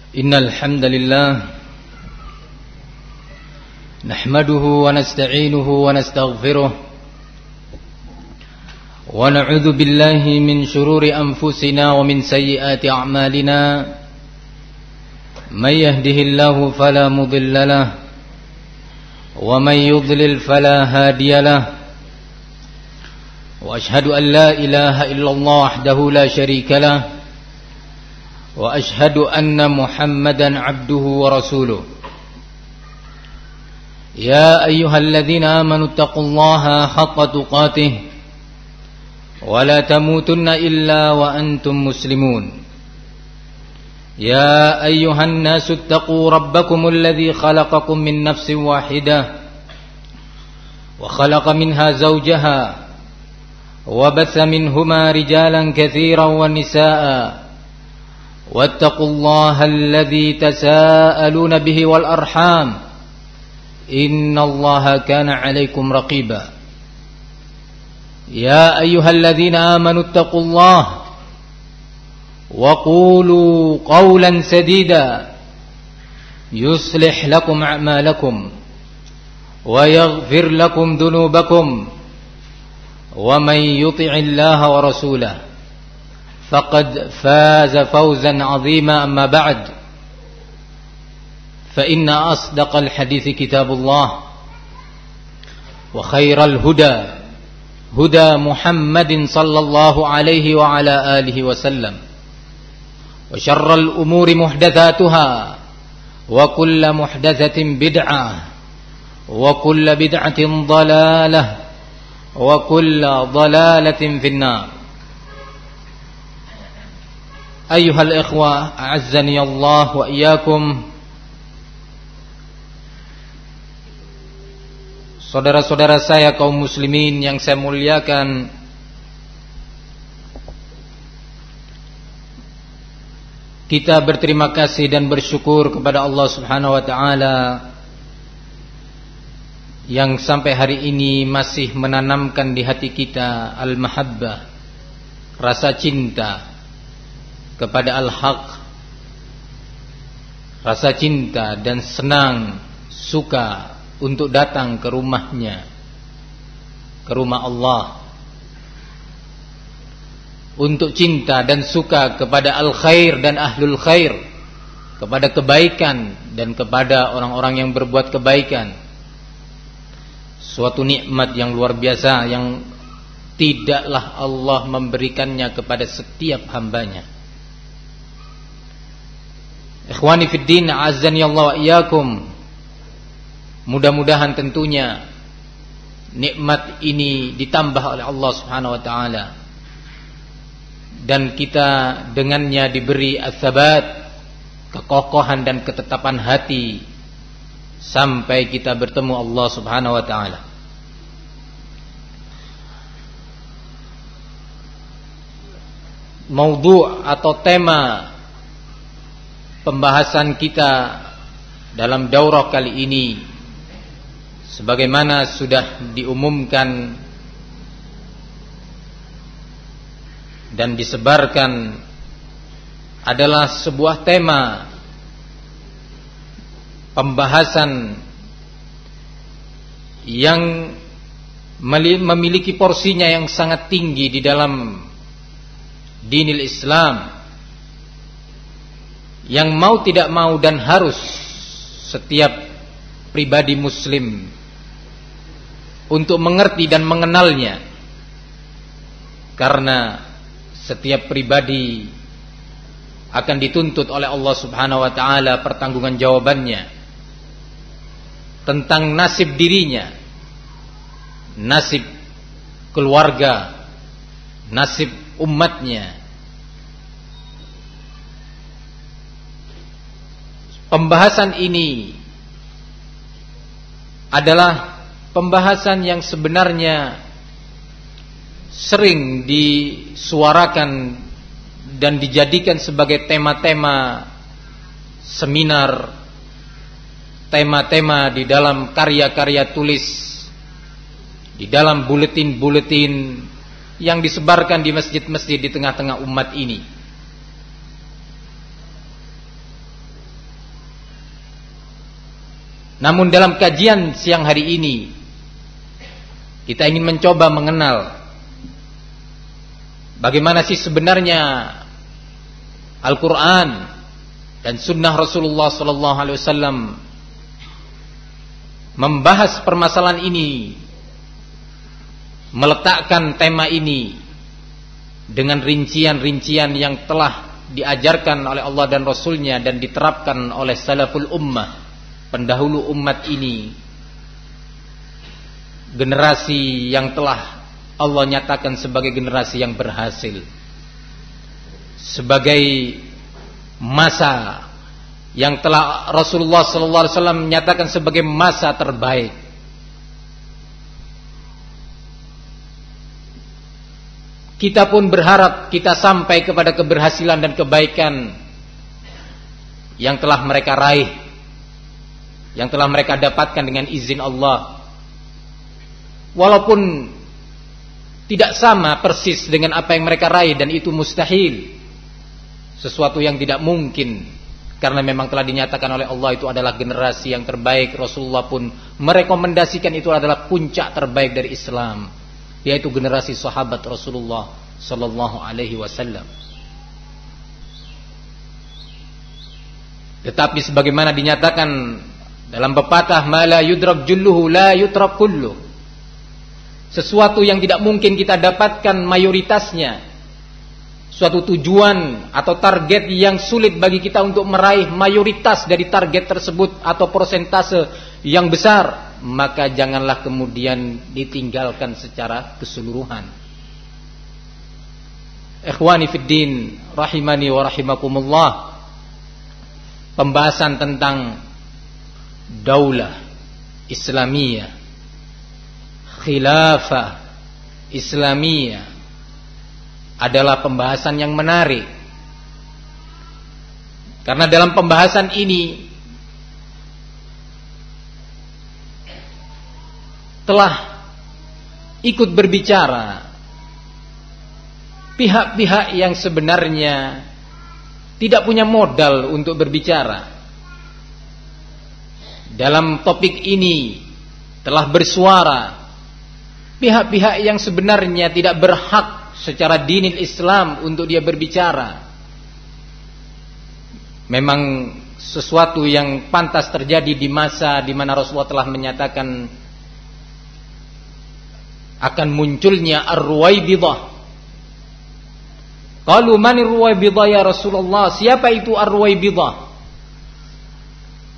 إن الحمد لله نحمده ونستعينه ونستغفره ونعوذ بالله من شرور أنفسنا ومن سيئات أعمالنا من يهده الله فلا مضل له ومن يضلل فلا هادي له وأشهد أن لا إله إلا الله وحده لا شريك له وأشهد أن محمدا عبده ورسوله يا أيها الذين آمنوا اتقوا الله حق تقاته ولا تموتن إلا وأنتم مسلمون يا أيها الناس اتقوا ربكم الذي خلقكم من نفس واحدة وخلق منها زوجها وبث منهما رجالا كثيرا ونساء واتقوا الله الذي تساءلون به والأرحام إن الله كان عليكم رقيبا يا أيها الذين آمنوا اتقوا الله وقولوا قولا سديدا يصلح لكم أعمالكم ويغفر لكم ذنوبكم ومن يطع الله ورسوله فقد فاز فوزا عظيما. أما بعد فإن أصدق الحديث كتاب الله وخير الهدى هدى محمد صلى الله عليه وعلى آله وسلم وشر الأمور محدثاتها وكل محدثة بدعة وكل بدعة ضلالة وكل ضلالة في النار. أيها الإخوة أعزني الله وإياكم. Saudara-saudara saya kaum muslimin yang saya muliakan, kita berterima kasih dan bersyukur kepada Allah Subhanahu wa taala yang sampai hari ini masih menanamkan di hati kita al-mahabbah, rasa cinta kepada al-haq, rasa cinta dan senang, suka untuk datang ke rumahnya, ke rumah Allah, untuk cinta dan suka kepada al-khair dan ahlul khair, kepada kebaikan dan kepada orang-orang yang berbuat kebaikan. Suatu nikmat yang luar biasa yang tidaklah Allah memberikannya kepada setiap hambanya. Ikhwani fid din, azani Allah wa iyyakum. Mudah-mudahan tentunya nikmat ini ditambah oleh Allah Subhanahu wa taala dan kita dengannya diberi ats-tsabat, kekokohan dan ketetapan hati sampai kita bertemu Allah Subhanahu wa taala. Maudhu' atau tema pembahasan kita dalam daurah kali ini, sebagaimana sudah diumumkan dan disebarkan, adalah sebuah tema pembahasan yang memiliki porsinya yang sangat tinggi di dalam dinil Islam, yang mau tidak mau dan harus setiap pribadi muslim untuk mengerti dan mengenalnya, karena setiap pribadi akan dituntut oleh Allah Subhanahu wa taala pertanggunggan jawabannya tentang nasib dirinya, nasib keluarga, nasib umatnya. Pembahasan ini adalah pembahasan yang sebenarnya sering disuarakan dan dijadikan sebagai tema-tema seminar, tema-tema di dalam karya-karya tulis, di dalam buletin-buletin yang disebarkan di masjid-masjid di tengah-tengah umat ini. Namun dalam kajian siang hari ini kita ingin mencoba mengenal bagaimana sih sebenarnya Al-Quran dan Sunnah Rasulullah SAW membahas permasalahan ini, meletakkan tema ini dengan rincian-rincian yang telah diajarkan oleh Allah dan Rasulnya dan diterapkan oleh salaful ummah, pendahulu umat ini, generasi yang telah Allah nyatakan sebagai generasi yang berhasil, sebagai masa yang telah Rasulullah SAW menyatakan sebagai masa terbaik. Kita pun berharap kita sampai kepada keberhasilan dan kebaikan yang telah mereka raih, yang telah mereka dapatkan dengan izin Allah. Walaupun tidak sama persis dengan apa yang mereka raih, dan itu mustahil, sesuatu yang tidak mungkin, karena memang telah dinyatakan oleh Allah itu adalah generasi yang terbaik. Rasulullah pun merekomendasikan itu adalah puncak terbaik dari Islam, yaitu generasi sahabat Rasulullah sallallahu alaihi wasallam. Tetapi sebagaimana dinyatakan dalam pepatah, ma la yudrak julluhu la yutrak kulluh, sesuatu yang tidak mungkin kita dapatkan mayoritasnya, suatu tujuan atau target yang sulit bagi kita untuk meraih mayoritas dari target tersebut atau persentase yang besar, maka janganlah kemudian ditinggalkan secara keseluruhan. Ikhwani fiddin rahimani wa rahimakumullah, pembahasan tentang daulah Islamiyah, khilafah Islamiyah adalah pembahasan yang menarik, karena dalam pembahasan ini telah ikut berbicara pihak-pihak yang sebenarnya tidak punya modal untuk berbicara. Dalam topik ini telah bersuara pihak-pihak yang sebenarnya tidak berhak secara dinil Islam untuk dia berbicara. Memang sesuatu yang pantas terjadi di masa di mana Rasulullah telah menyatakan akan munculnya ar-Ruwaibidah. Qalu man ar-Ruwaibidah ya Rasulullah? Siapa itu ar-Ruwaibidah?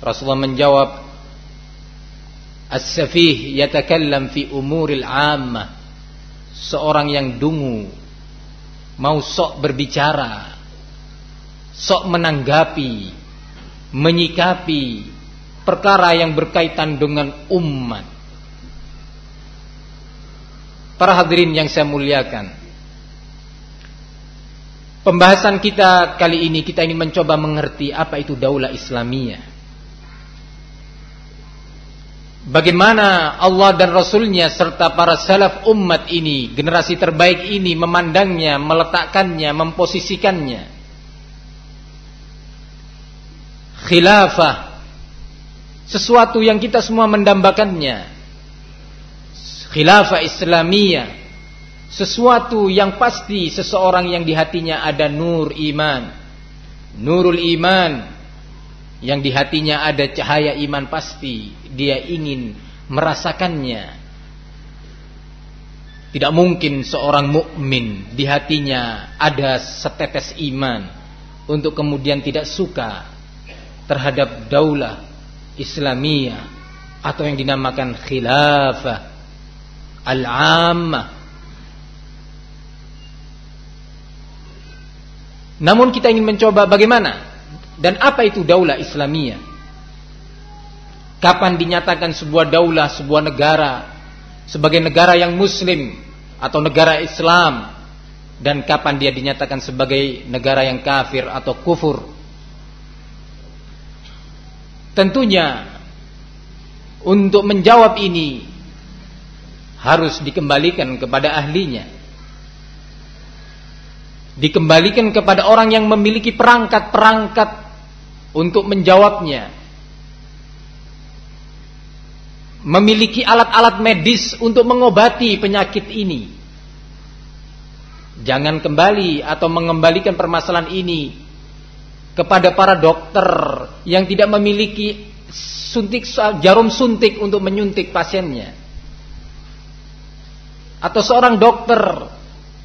Rasulullah menjawab, as-safih yatakallam fi umuril 'ammah, seorang yang dungu, mau sok berbicara, sok menanggapi, menyikapi perkara yang berkaitan dengan umat. Para hadirin yang saya muliakan, pembahasan kita kali ini kita ingin mencoba mengerti apa itu daulah Islamiyah. Bagaimana Allah dan Rasulnya serta para salaf umat ini, generasi terbaik ini, memandangnya, meletakkannya, memposisikannya. Khilafah, sesuatu yang kita semua mendambakannya. Khilafah Islamiyah, sesuatu yang pasti seseorang yang di hatinya ada nur iman, nurul iman, yang di hatinya ada cahaya iman, pasti dia ingin merasakannya. Tidak mungkin seorang mukmin di hatinya ada setetes iman untuk kemudian tidak suka terhadap daulah Islamiyah atau yang dinamakan khilafah al-ammah. Namun kita ingin mencoba bagaimana dan apa itu daulah Islamiyah. Kapan dinyatakan sebuah daulah, sebuah negara sebagai negara yang muslim atau negara Islam, dan kapan dia dinyatakan sebagai negara yang kafir atau kufur. Tentunya untuk menjawab ini harus dikembalikan kepada ahlinya, dikembalikan kepada orang yang memiliki perangkat-perangkat untuk menjawabnya. memiliki alat-alat medis untuk mengobati penyakit ini. Jangan kembali atau mengembalikan permasalahan ini kepada para dokter yang tidak memiliki jarum suntik untuk menyuntik pasiennya, atau seorang dokter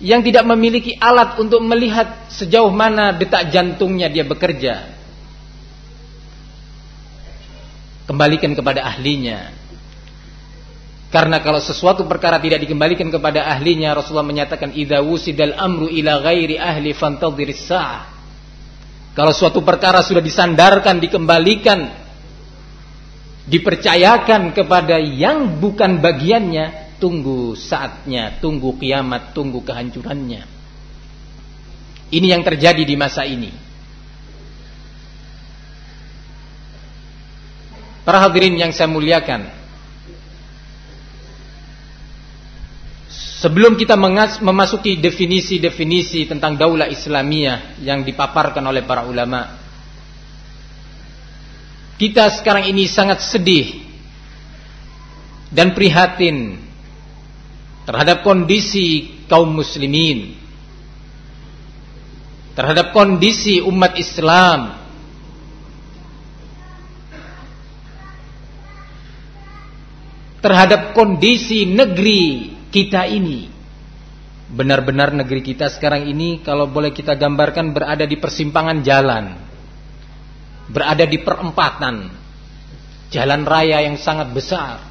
yang tidak memiliki alat untuk melihat sejauh mana detak jantungnya dia bekerja. Kembalikan kepada ahlinya. Karena kalau sesuatu perkara tidak dikembalikan kepada ahlinya, Rasulullah menyatakan idza wusidal amru ila ghairi ahli fantadhiris sa'ah. Kalau suatu perkara sudah disandarkan, dikembalikan, dipercayakan kepada yang bukan bagiannya, tunggu saatnya, tunggu kiamat, tunggu kehancurannya. Ini yang terjadi di masa ini. Para hadirin yang saya muliakan, sebelum kita memasuki definisi-definisi tentang daulah Islamiyah yang dipaparkan oleh para ulama, kita sekarang ini sangat sedih dan prihatin terhadap kondisi kaum muslimin, terhadap kondisi umat Islam, terhadap kondisi negeri kita ini. Benar-benar negeri kita sekarang ini, kalau boleh kita gambarkan, berada di persimpangan jalan, berada di perempatan jalan raya yang sangat besar.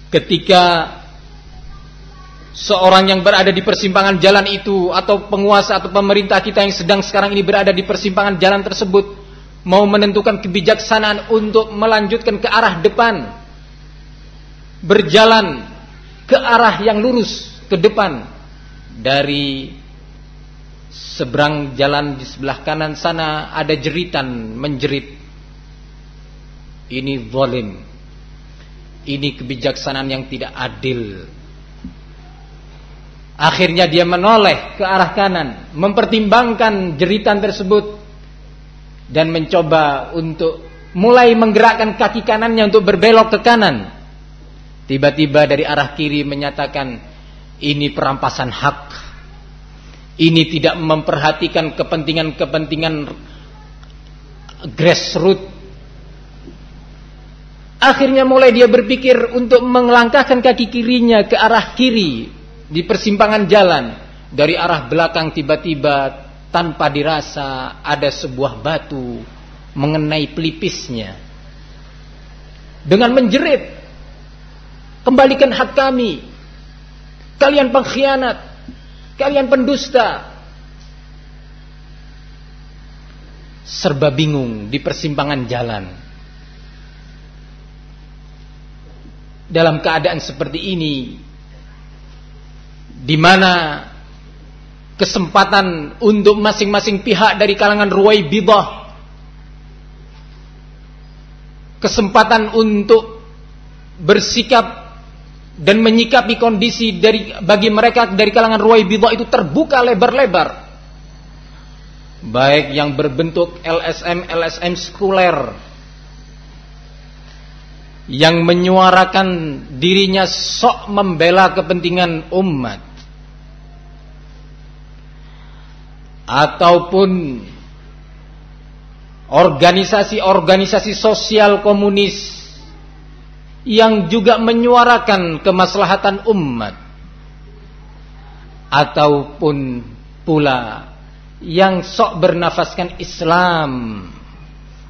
Ketika seorang yang berada di persimpangan jalan itu, atau penguasa atau pemerintah kita yang sedang sekarang ini berada di persimpangan jalan tersebut, mau menentukan kebijaksanaan untuk melanjutkan ke arah depan, berjalan ke arah yang lurus ke depan, dari seberang jalan di sebelah kanan sana ada jeritan menjerit, ini zalim, ini kebijaksanaan yang tidak adil. Akhirnya dia menoleh ke arah kanan, mempertimbangkan jeritan tersebut, dan mencoba untuk mulai menggerakkan kaki kanannya untuk berbelok ke kanan. Tiba-tiba dari arah kiri menyatakan, ini perampasan hak, ini tidak memperhatikan kepentingan-kepentingan grassroots. Akhirnya mulai dia berpikir untuk melangkahkan kaki kirinya ke arah kiri di persimpangan jalan. Dari arah belakang tiba-tiba tanpa dirasa ada sebuah batu mengenai pelipisnya. Dengan menjerit, kembalikan hak kami, kalian pengkhianat, kalian pendusta. Serba bingung di persimpangan jalan. Dalam keadaan seperti ini, di mana kesempatan untuk masing-masing pihak dari kalangan Ruwaibidah, kesempatan untuk bersikap dan menyikapi kondisi bagi mereka dari kalangan Ruwaibidah itu terbuka lebar-lebar, baik yang berbentuk LSM sekuler yang menyuarakan dirinya sok membela kepentingan umat, ataupun organisasi-organisasi sosial komunis yang juga menyuarakan kemaslahatan umat, ataupun pula yang sok bernafaskan Islam,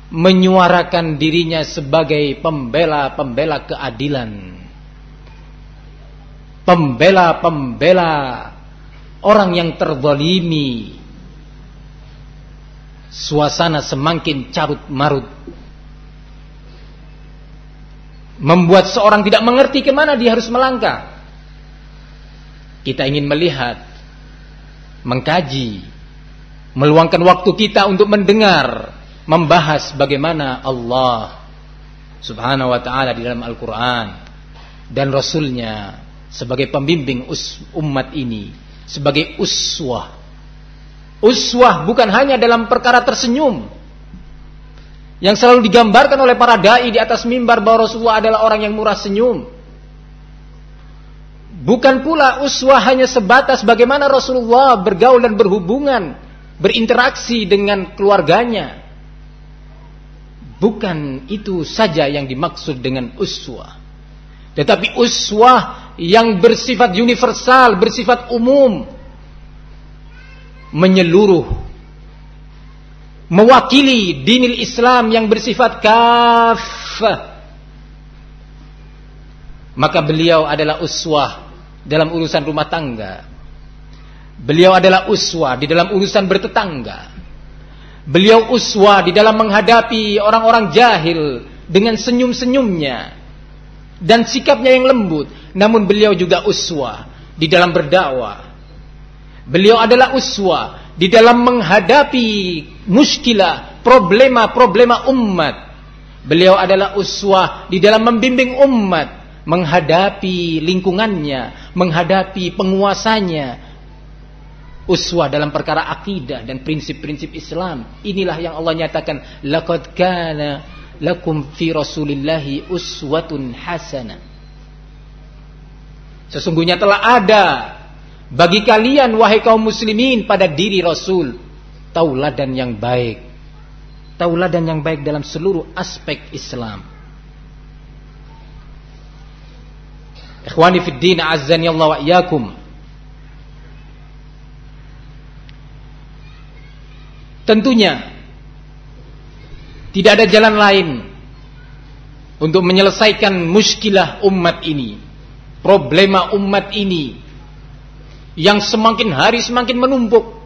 menyuarakan dirinya sebagai pembela-pembela keadilan, pembela-pembela orang yang terzalimi. Suasana semakin carut marut, membuat seorang tidak mengerti kemana dia harus melangkah. Kita ingin melihat, mengkaji, meluangkan waktu kita untuk mendengar, membahas bagaimana Allah Subhanahu wa ta'ala di dalam Al-Quran dan Rasulnya sebagai pembimbing umat ini, sebagai uswah. Uswah bukan hanya dalam perkara tersenyum, yang selalu digambarkan oleh para dai di atas mimbar bahwa Rasulullah adalah orang yang murah senyum. Bukan pula uswah hanya sebatas bagaimana Rasulullah bergaul dan berhubungan, berinteraksi dengan keluarganya. Bukan itu saja yang dimaksud dengan uswah. Tetapi uswah yang bersifat universal, bersifat umum, menyeluruh, mewakili dinil Islam yang bersifat kafah. Maka beliau adalah uswah dalam urusan rumah tangga. Beliau adalah uswah di dalam urusan bertetangga. Beliau uswah di dalam menghadapi orang-orang jahil dengan senyum-senyumnya dan sikapnya yang lembut. Namun beliau juga uswah di dalam berdakwah. Beliau adalah uswah di dalam menghadapi muskilah, problema-problema umat. Beliau adalah uswah di dalam membimbing umat menghadapi lingkungannya, menghadapi penguasanya. Uswah dalam perkara akidah dan prinsip-prinsip Islam. Inilah yang Allah nyatakan, laqad kana lakum fi rasulillahi uswatun hasanah. Sesungguhnya telah ada bagi kalian wahai kaum muslimin pada diri Rasul tauladan yang baik. Tauladan yang baik dalam seluruh aspek Islam. Ikhwani fid din, azzani Allah wa iyyakum. Tentunya tidak ada jalan lain untuk menyelesaikan muskilah umat ini, problema umat ini yang semakin hari semakin menumpuk,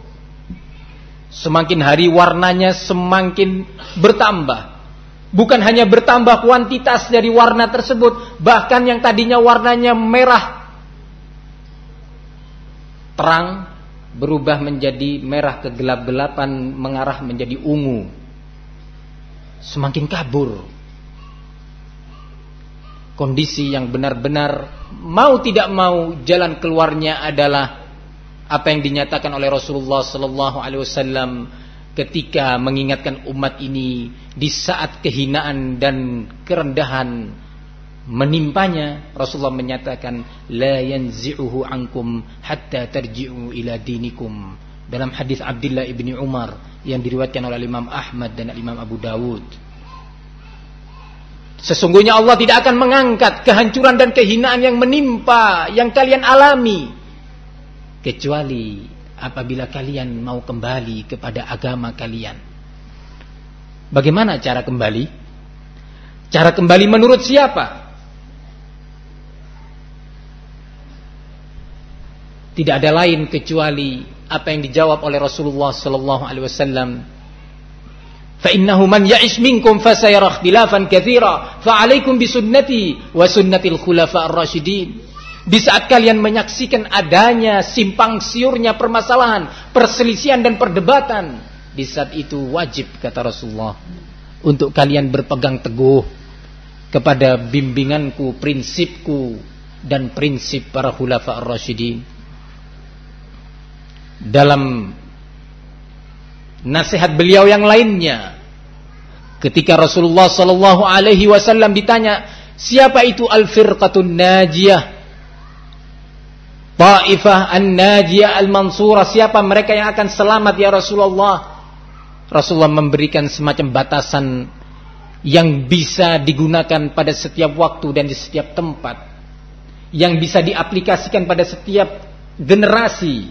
semakin hari warnanya semakin bertambah. Bukan hanya bertambah kuantitas dari warna tersebut, bahkan yang tadinya warnanya merah terang berubah menjadi merah kegelap-gelapan, mengarah menjadi ungu. Semakin kabur. Kondisi yang benar-benar mau tidak mau jalan keluarnya adalah apa yang dinyatakan oleh Rasulullah sallallahu alaihi wasallam ketika mengingatkan umat ini di saat kehinaan dan kerendahan menimpanya. Rasulullah menyatakan, la yanzi'uhu ankum hatta tarji'u ila dinikum, dalam hadis Abdullah ibni Umar yang diriwayatkan oleh Imam Ahmad dan Imam Abu Dawud. Sesungguhnya Allah tidak akan mengangkat kehancuran dan kehinaan yang menimpa, yang kalian alami, kecuali apabila kalian mau kembali kepada agama kalian. Bagaimana cara kembali? Cara kembali menurut siapa? Tidak ada lain kecuali apa yang dijawab oleh Rasulullah sallallahu alaihi wasallam. Fa innahu man ya'ish minkum fasayara ikhtilafan katsira fa 'alaikum bisunnati wa sunnatil khulafa'ir rasyidin. Di saat kalian menyaksikan adanya simpang siurnya permasalahan, perselisihan dan perdebatan, di saat itu wajib, kata Rasulullah, untuk kalian berpegang teguh kepada bimbinganku, prinsipku dan prinsip para khulafa'ir rasyidin. Dalam nasihat beliau yang lainnya, ketika Rasulullah sallallahu alaihi wasallam ditanya, siapa itu al-firqatun najiyah, Taifah an-najiyah al-mansurah, siapa mereka yang akan selamat ya Rasulullah? Rasulullah memberikan semacam batasan yang bisa digunakan pada setiap waktu dan di setiap tempat, yang bisa diaplikasikan pada setiap generasi.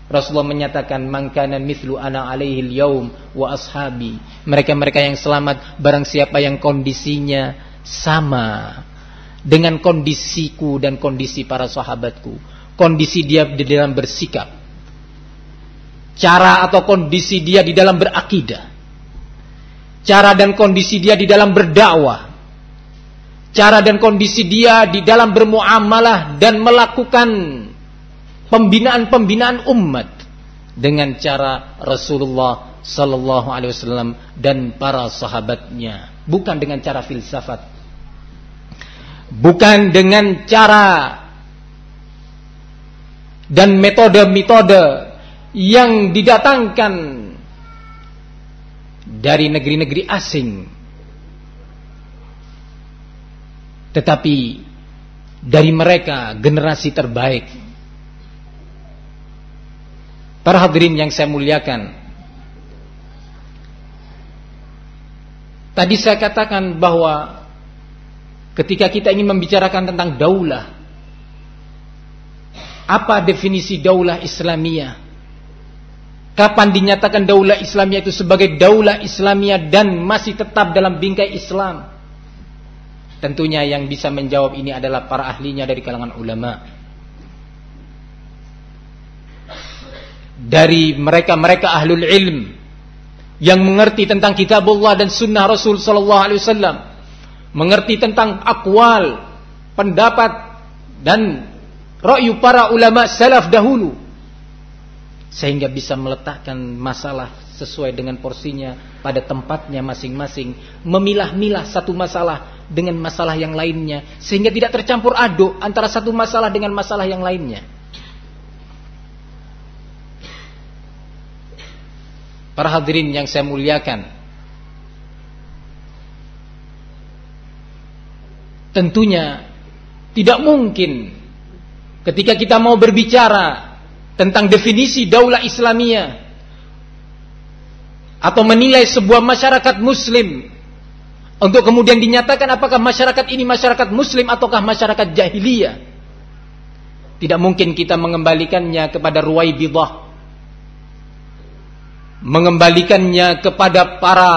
Rasulullah menyatakan, man kana mithlu ana alaihi al-yaum wa ashabi, mereka-mereka yang selamat barang siapa yang kondisinya sama dengan kondisiku dan kondisi para sahabatku. Kondisi dia di dalam bersikap, cara atau kondisi dia di dalam berakidah, cara dan kondisi dia di dalam berdakwah, cara dan kondisi dia di dalam bermuamalah dan melakukan pembinaan-pembinaan umat dengan cara Rasulullah sallallahu alaihi wasallam dan para sahabatnya, bukan dengan cara filsafat, bukan dengan cara dan metode-metode yang didatangkan dari negeri-negeri asing Tetapi dari mereka generasi terbaik. Para hadirin yang saya muliakan, tadi saya katakan bahwa ketika kita ingin membicarakan tentang daulah, apa definisi daulah Islamiyah? Kapan dinyatakan daulah Islamiyah itu sebagai daulah Islamiyah dan masih tetap dalam bingkai Islam? Tentunya yang bisa menjawab ini adalah para ahlinya dari kalangan ulama. Dari mereka-mereka ahlul ilm yang mengerti tentang kitabullah dan sunnah Rasul sallallahu alaihi wasallam, mengerti tentang aqwal, pendapat dan ra'yu para ulama salaf dahulu, sehingga bisa meletakkan masalah sesuai dengan porsinya pada tempatnya masing-masing, memilah-milah satu masalah dengan masalah yang lainnya, sehingga tidak tercampur aduk antara satu masalah dengan masalah yang lainnya. Para hadirin yang saya muliakan, tentunya tidak mungkin ketika kita mau berbicara tentang definisi daulah Islamiyah atau menilai sebuah masyarakat muslim untuk kemudian dinyatakan apakah masyarakat ini masyarakat muslim ataukah masyarakat jahiliyah, tidak mungkin kita mengembalikannya kepada Ruwaibidah, mengembalikannya kepada para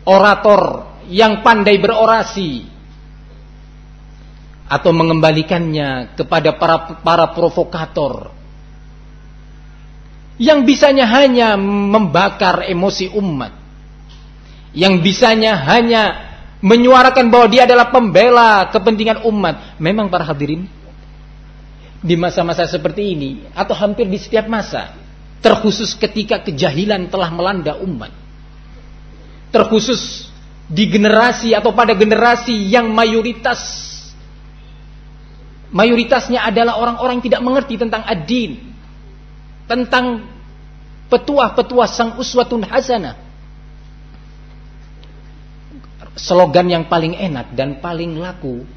orator yang pandai berorasi, atau mengembalikannya kepada para provokator yang bisanya hanya membakar emosi umat, yang bisanya hanya menyuarakan bahwa dia adalah pembela kepentingan umat. Memang para hadirin, di masa-masa seperti ini atau hampir di setiap masa, terkhusus ketika kejahilan telah melanda umat, terkhusus di generasi atau pada generasi yang mayoritasnya adalah orang-orang yang tidak mengerti tentang ad-din, tentang petuah-petuah sang uswatun hasanah. Slogan yang paling enak dan paling laku,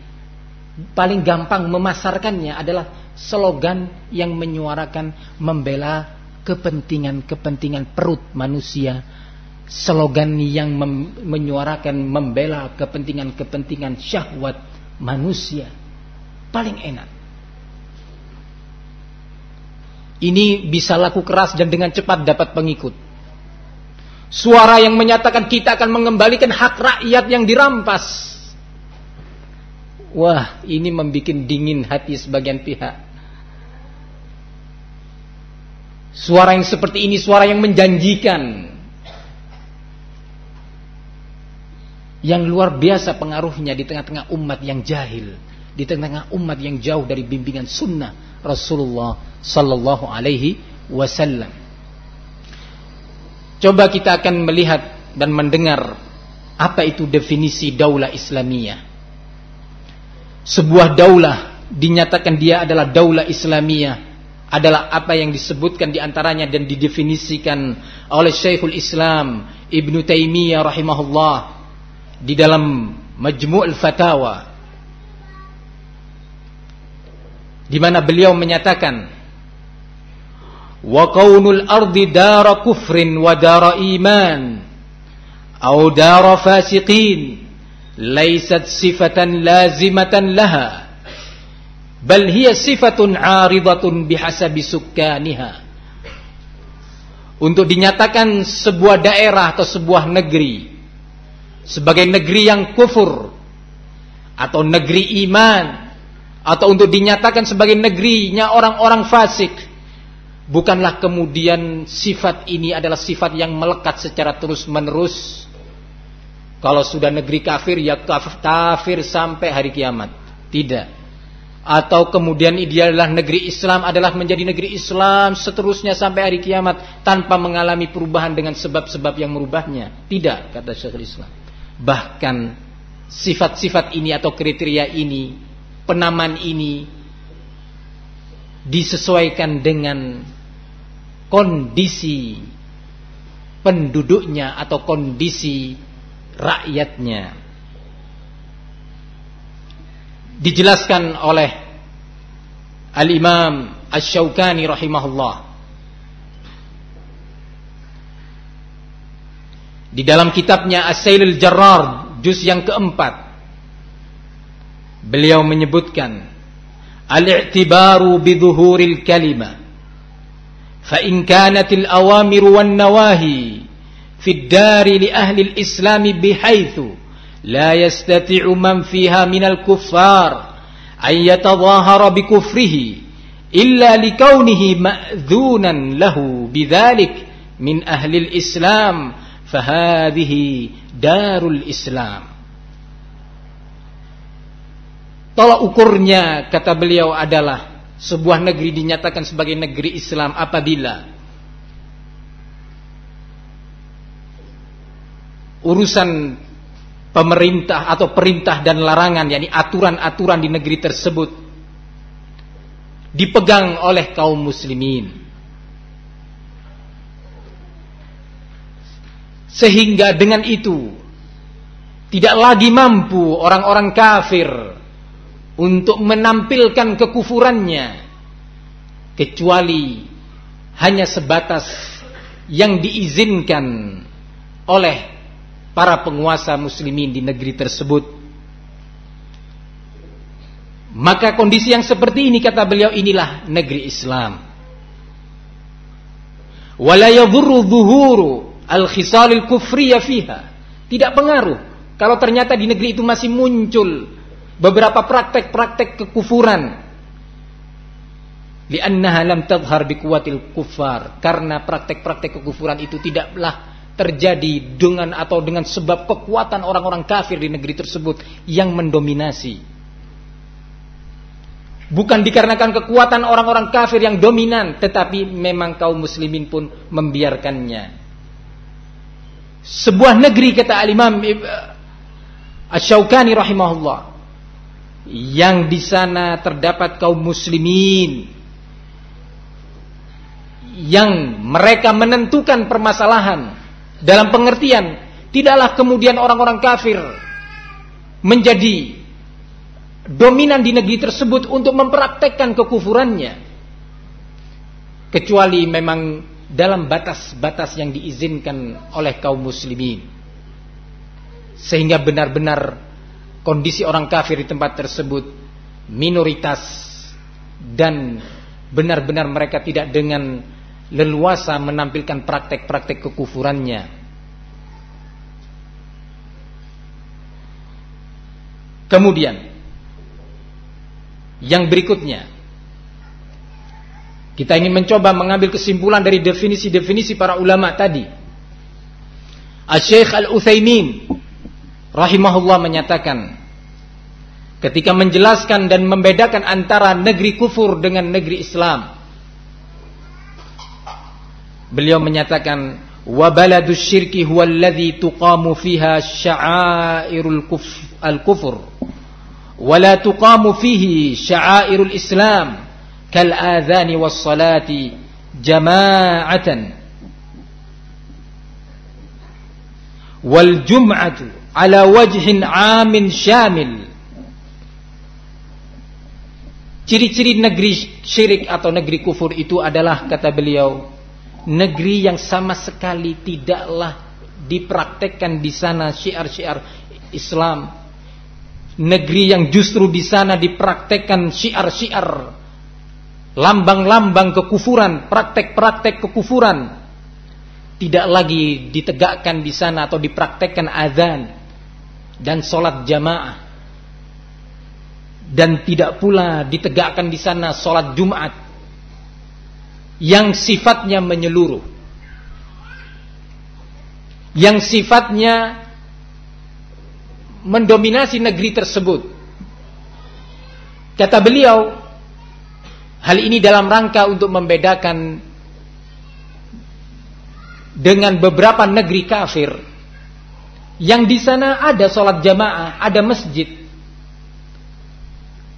paling gampang memasarkannya adalah slogan yang menyuarakan membela kepentingan-kepentingan perut manusia, slogan yang menyuarakan membela kepentingan-kepentingan syahwat manusia. Paling enak. Ini bisa laku keras dan dengan cepat dapat pengikut. Suara yang menyatakan kita akan mengembalikan hak rakyat yang dirampas. Wah, ini membuat dingin hati sebagian pihak. Suara yang seperti ini suara yang menjanjikan, yang luar biasa pengaruhnya di tengah-tengah umat yang jahil, di tengah-tengah umat yang jauh dari bimbingan sunnah Rasulullah sallallahu alaihi wasallam. Coba kita akan melihat dan mendengar apa itu definisi daulah Islamiyah. Sebuah daulah dinyatakan dia adalah daulah Islamiyah adalah apa yang disebutkan diantaranya dan didefinisikan oleh Syekhul Islam Ibnu Taimiyah rahimahullah di dalam Majmu' al-Fatawa, di mana beliau menyatakan, wa kaunul ardi dara kufrin wa dara iman atau dara fasiqin laysat sifatan lazimatan laha bal hiya sifatun 'aridatun bihasabi sukkaniha. Untuk dinyatakan sebuah daerah atau sebuah negeri sebagai negeri yang kufur atau negeri iman, atau untuk dinyatakan sebagai negerinya orang-orang fasik, bukanlah kemudian sifat ini adalah sifat yang melekat secara terus-menerus. Kalau sudah negeri kafir, ya kafir sampai hari kiamat. Tidak. Atau kemudian ideallah negeri Islam adalah menjadi negeri Islam seterusnya sampai hari kiamat tanpa mengalami perubahan dengan sebab-sebab yang merubahnya. Tidak, kata Syekhul Islam. Bahkan sifat-sifat ini atau kriteria ini, penamaan ini disesuaikan dengan kondisi penduduknya atau kondisi rakyatnya. dijelaskan oleh Al-Imam Asy-Syaukani rahimahullah di dalam kitabnya As-Sailul Jarrar juz yang keempat. Beliau menyebutkan al-i'tibaru bidhuhuril kalimah fa in kanatil awamiru wan nawahi fid dari li ahli al-islam bihaitsu la yastati'u man fiha minal kuffar an yatadhahara bi kufrihi illa likaunihi ma'dhunan lahu bidzalik min ahli al-islam fahadhihi darul islam. Tolak ukurnya, kata beliau, adalah sebuah negeri dinyatakan sebagai negeri Islam apabila urusan pemerintah atau perintah dan larangan, yakni aturan-aturan di negeri tersebut dipegang oleh kaum muslimin, sehingga dengan itu tidak lagi mampu orang-orang kafir untuk menampilkan kekufurannya kecuali hanya sebatas yang diizinkan oleh para penguasa muslimin di negeri tersebut. Maka kondisi yang seperti ini, kata beliau, inilah negeri Islam. Wala yadhurru dhuhuru al-khisalil kufriyah fiha. Tidak pengaruh kalau ternyata di negeri itu masih muncul beberapa praktek-praktek kekufuran. Li'annaha lam tadhhar biquwatil kuffar, karena praktek-praktek kekufuran itu tidaklah terjadi dengan sebab kekuatan orang-orang kafir di negeri tersebut yang mendominasi. Bukan dikarenakan kekuatan orang-orang kafir yang dominan, tetapi memang kaum muslimin pun membiarkannya. Sebuah negeri, kata Al-Imam Asy-Syaukani rahimahullah, yang di sana terdapat kaum muslimin yang mereka menentukan permasalahan, dalam pengertian tidaklah kemudian orang-orang kafir menjadi dominan di negeri tersebut untuk mempraktekkan kekufurannya, kecuali memang dalam batas-batas yang diizinkan oleh kaum muslimin, sehingga benar-benar kondisi orang kafir di tempat tersebut minoritas dan benar-benar mereka tidak dengan leluasa menampilkan praktek-praktek kekufurannya. Kemudian yang berikutnya, kita ingin mencoba mengambil kesimpulan dari definisi-definisi para ulama tadi. Asy-Syaikh Al-Utsaimin rahimahullah menyatakan, ketika menjelaskan dan membedakan antara negeri kufur dengan negeri Islam, beliau menyatakan, wa baladus syirki huwa alladhi tuqamu fiha sya'airul kufur wa la tuqamu fihi sya'airul islam kal adhani was salati jama'atan wal jum'atu ala wajhin amin syamil. Ciri-ciri negeri syirik atau negeri kufur itu adalah, kata beliau, negeri yang sama sekali tidaklah dipraktekkan di sana syiar-syiar Islam, negeri yang justru di sana dipraktekkan syiar-syiar, lambang-lambang kekufuran, praktek-praktek kekufuran. Tidak lagi ditegakkan di sana atau dipraktekkan azan dan sholat jamaah, dan tidak pula ditegakkan di sana sholat Jumat yang sifatnya menyeluruh, yang sifatnya mendominasi negeri tersebut. Kata beliau, hal ini dalam rangka untuk membedakan dengan beberapa negeri kafir yang di sana ada sholat jamaah, ada masjid,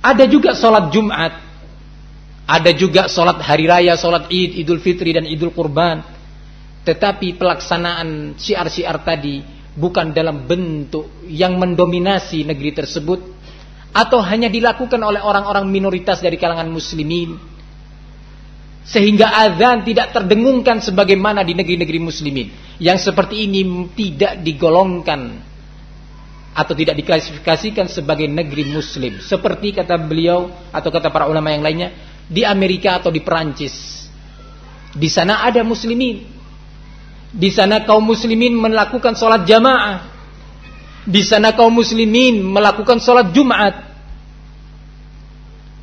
ada juga sholat Jumat, ada juga sholat hari raya, sholat Id, Idul Fitri dan Idul Kurban. Tetapi pelaksanaan syiar-syiar tadi bukan dalam bentuk yang mendominasi negeri tersebut, atau hanya dilakukan oleh orang-orang minoritas dari kalangan muslimin, sehingga azan tidak terdengungkan sebagaimana di negeri-negeri muslimin. Yang seperti ini tidak digolongkan atau tidak diklasifikasikan sebagai negeri muslim, seperti kata beliau atau kata para ulama yang lainnya, di Amerika atau di Perancis. Di sana ada muslimin, di sana kaum muslimin melakukan sholat jamaah, di sana kaum muslimin melakukan sholat Jumat.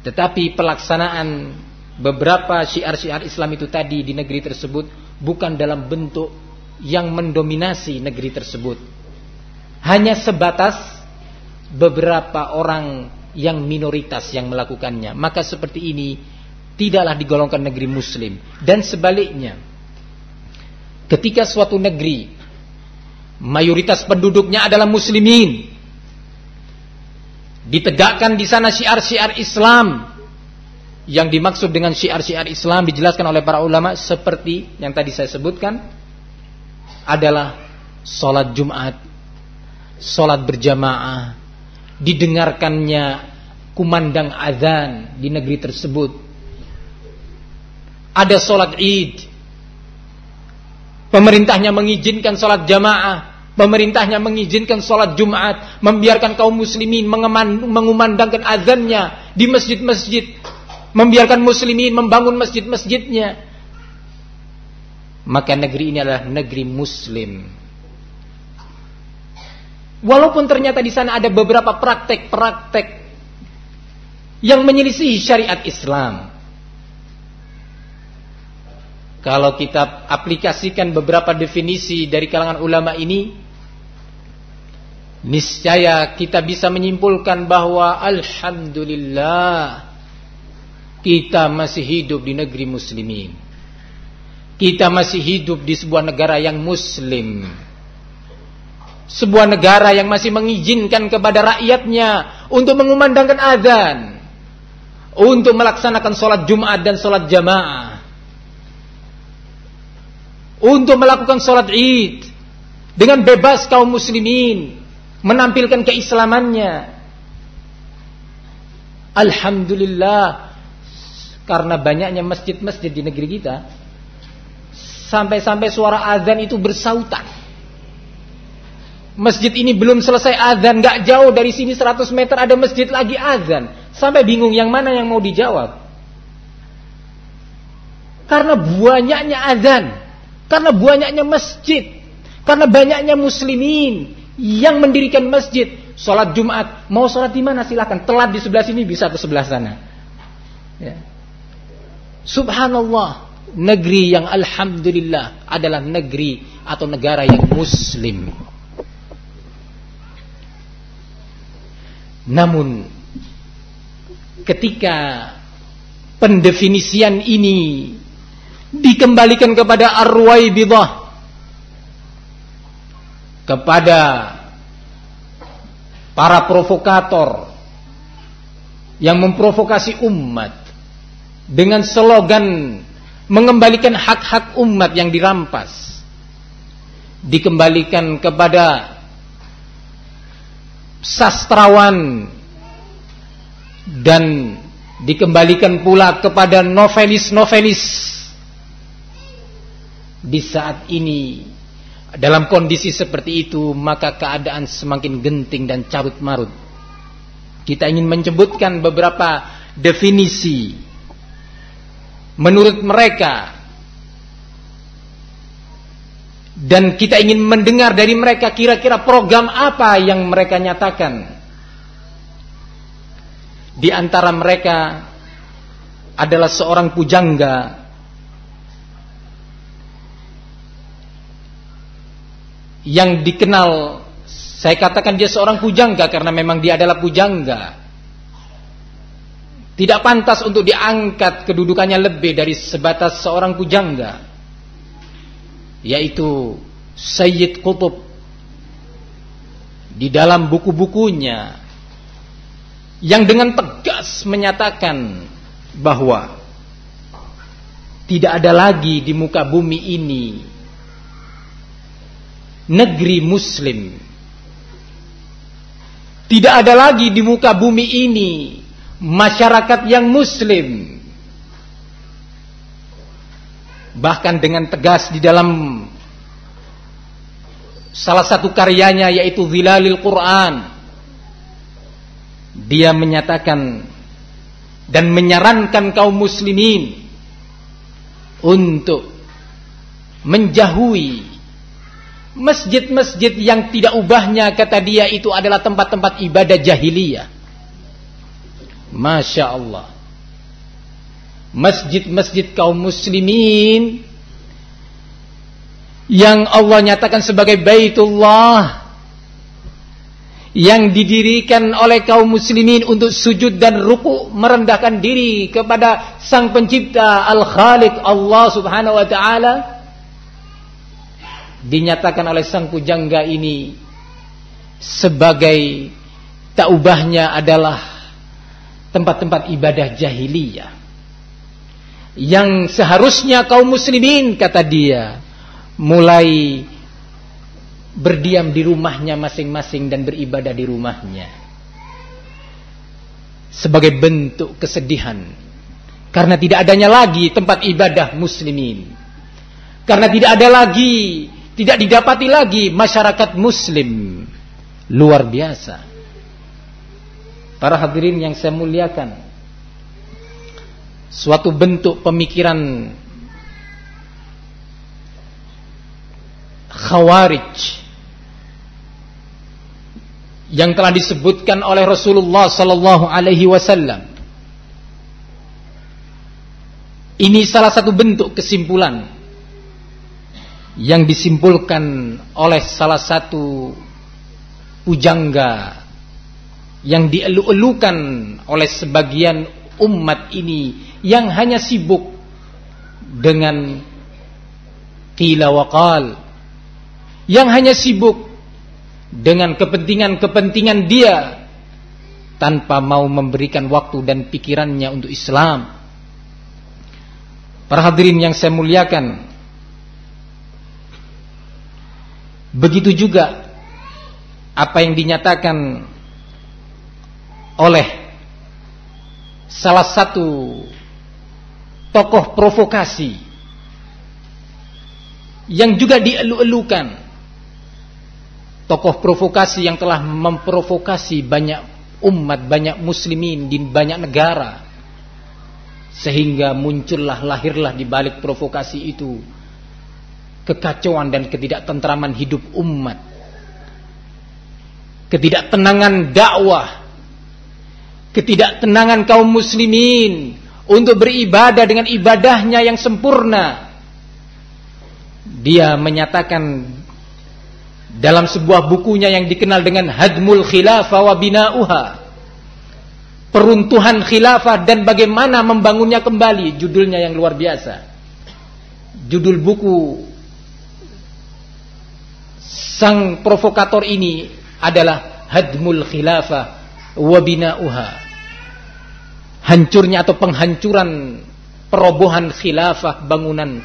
Tetapi pelaksanaan beberapa syiar-syiar Islam itu tadi di negeri tersebut bukan dalam bentuk yang mendominasi negeri tersebut. Hanya sebatas beberapa orang yang minoritas yang melakukannya. Maka seperti ini tidaklah digolongkan negeri muslim. Dan sebaliknya, ketika suatu negeri mayoritas penduduknya adalah muslimin, ditegakkan di sana syiar-syiar Islam. Yang dimaksud dengan syiar-syiar Islam dijelaskan oleh para ulama seperti yang tadi saya sebutkan, adalah sholat Jumat, sholat berjamaah, didengarkannya kumandang azan di negeri tersebut, ada sholat Id, pemerintahnya mengizinkan sholat jamaah, pemerintahnya mengizinkan sholat Jumat, membiarkan kaum muslimin mengumandangkan azannya di masjid-masjid, membiarkan muslimin membangun masjid-masjidnya. Maka negeri ini adalah negeri muslim. Walaupun ternyata di sana ada beberapa praktek-praktek yang menyelisihi syariat Islam. Kalau kita aplikasikan beberapa definisi dari kalangan ulama ini, niscaya kita bisa menyimpulkan bahwa alhamdulillah kita masih hidup di negeri muslimin. Kita masih hidup di sebuah negara yang muslim. Sebuah negara yang masih mengizinkan kepada rakyatnya untuk mengumandangkan azan, untuk melaksanakan sholat Jumat dan sholat jamaah, untuk melakukan sholat Id dengan bebas kaum muslimin menampilkan keislamannya. Alhamdulillah, karena banyaknya masjid-masjid di negeri kita, sampai-sampai suara azan itu bersautan. Masjid ini belum selesai azan, gak jauh dari sini 100 meter ada masjid lagi azan. Sampai bingung yang mana yang mau dijawab. Karena banyaknya azan, karena banyaknya masjid, karena banyaknya muslimin yang mendirikan masjid. Sholat Jumat, mau sholat di mana silakan, telat di sebelah sini bisa ke sebelah sana. Ya. Subhanallah, negeri yang alhamdulillah adalah negeri atau negara yang muslim. Namun ketika pendefinisian ini dikembalikan kepada Ar-Ruwaibidah, kepada para provokator yang memprovokasi umat dengan slogan mengembalikan hak-hak umat yang dirampas, dikembalikan kepada sastrawan dan dikembalikan pula kepada novelis-novelis. Di saat ini dalam kondisi seperti itu, maka keadaan semakin genting dan carut marut. Kita ingin menyebutkan beberapa definisi menurut mereka, dan kita ingin mendengar dari mereka kira-kira program apa yang mereka nyatakan. Di antara mereka adalah seorang pujangga yang dikenal, saya katakan dia seorang pujangga karena memang dia adalah pujangga. Tidak pantas untuk diangkat kedudukannya lebih dari sebatas seorang pujangga, yaitu Sayyid Qutb. Di dalam buku-bukunya yang dengan tegas menyatakan bahwa tidak ada lagi di muka bumi ini negeri muslim, Tidak ada lagi di muka bumi ini masyarakat yang muslim. Bahkan dengan tegas di dalam salah satu karyanya yaitu Zilalil Quran, dia menyatakan dan menyarankan kaum muslimin untuk menjauhi masjid-masjid yang tidak ubahnya, kata dia, itu adalah tempat-tempat ibadah jahiliyah. Masya Allah. Masjid-masjid kaum muslimin yang Allah nyatakan sebagai Baitullah, yang didirikan oleh kaum muslimin untuk sujud dan ruku, merendahkan diri kepada Sang Pencipta Al-Khaliq Allah Subhanahu wa taala, dinyatakan oleh sang pujangga ini sebagai tak ubahnya adalah tempat-tempat ibadah jahiliyah yang seharusnya kaum muslimin, kata dia, mulai berdiam di rumahnya masing-masing dan beribadah di rumahnya sebagai bentuk kesedihan karena tidak adanya lagi tempat ibadah muslimin, karena tidak ada lagi, tidak didapati lagi masyarakat muslim. Luar biasa. Para hadirin yang saya muliakan, suatu bentuk pemikiran Khawarij yang telah disebutkan oleh Rasulullah sallallahu alaihi wasallam. Ini salah satu bentuk kesimpulan yang disimpulkan oleh salah satu pujangga yang dielu-elukan oleh sebagian umat ini yang hanya sibuk dengan qila wa qal, yang hanya sibuk dengan kepentingan-kepentingan dia tanpa mau memberikan waktu dan pikirannya untuk Islam. Para hadirin yang saya muliakan, begitu juga apa yang dinyatakan oleh salah satu tokoh provokasi yang juga dielu-elukan, tokoh provokasi yang telah memprovokasi banyak umat, banyak muslimin di banyak negara, sehingga muncullah, lahirlah di balik provokasi itu kekacauan dan ketidaktentraman hidup umat, ketidaktenangan dakwah, ketidaktenangan kaum muslimin untuk beribadah dengan ibadahnya yang sempurna. Dia menyatakan dalam sebuah bukunya yang dikenal dengan Hadmul Khilafah wa Bina'uha, peruntuhan khilafah dan bagaimana membangunnya kembali, judulnya yang luar biasa. Judul buku sang provokator ini adalah Hadmul Khilafah wa Bina'uha, hancurnya atau penghancuran perobohan khilafah, bangunan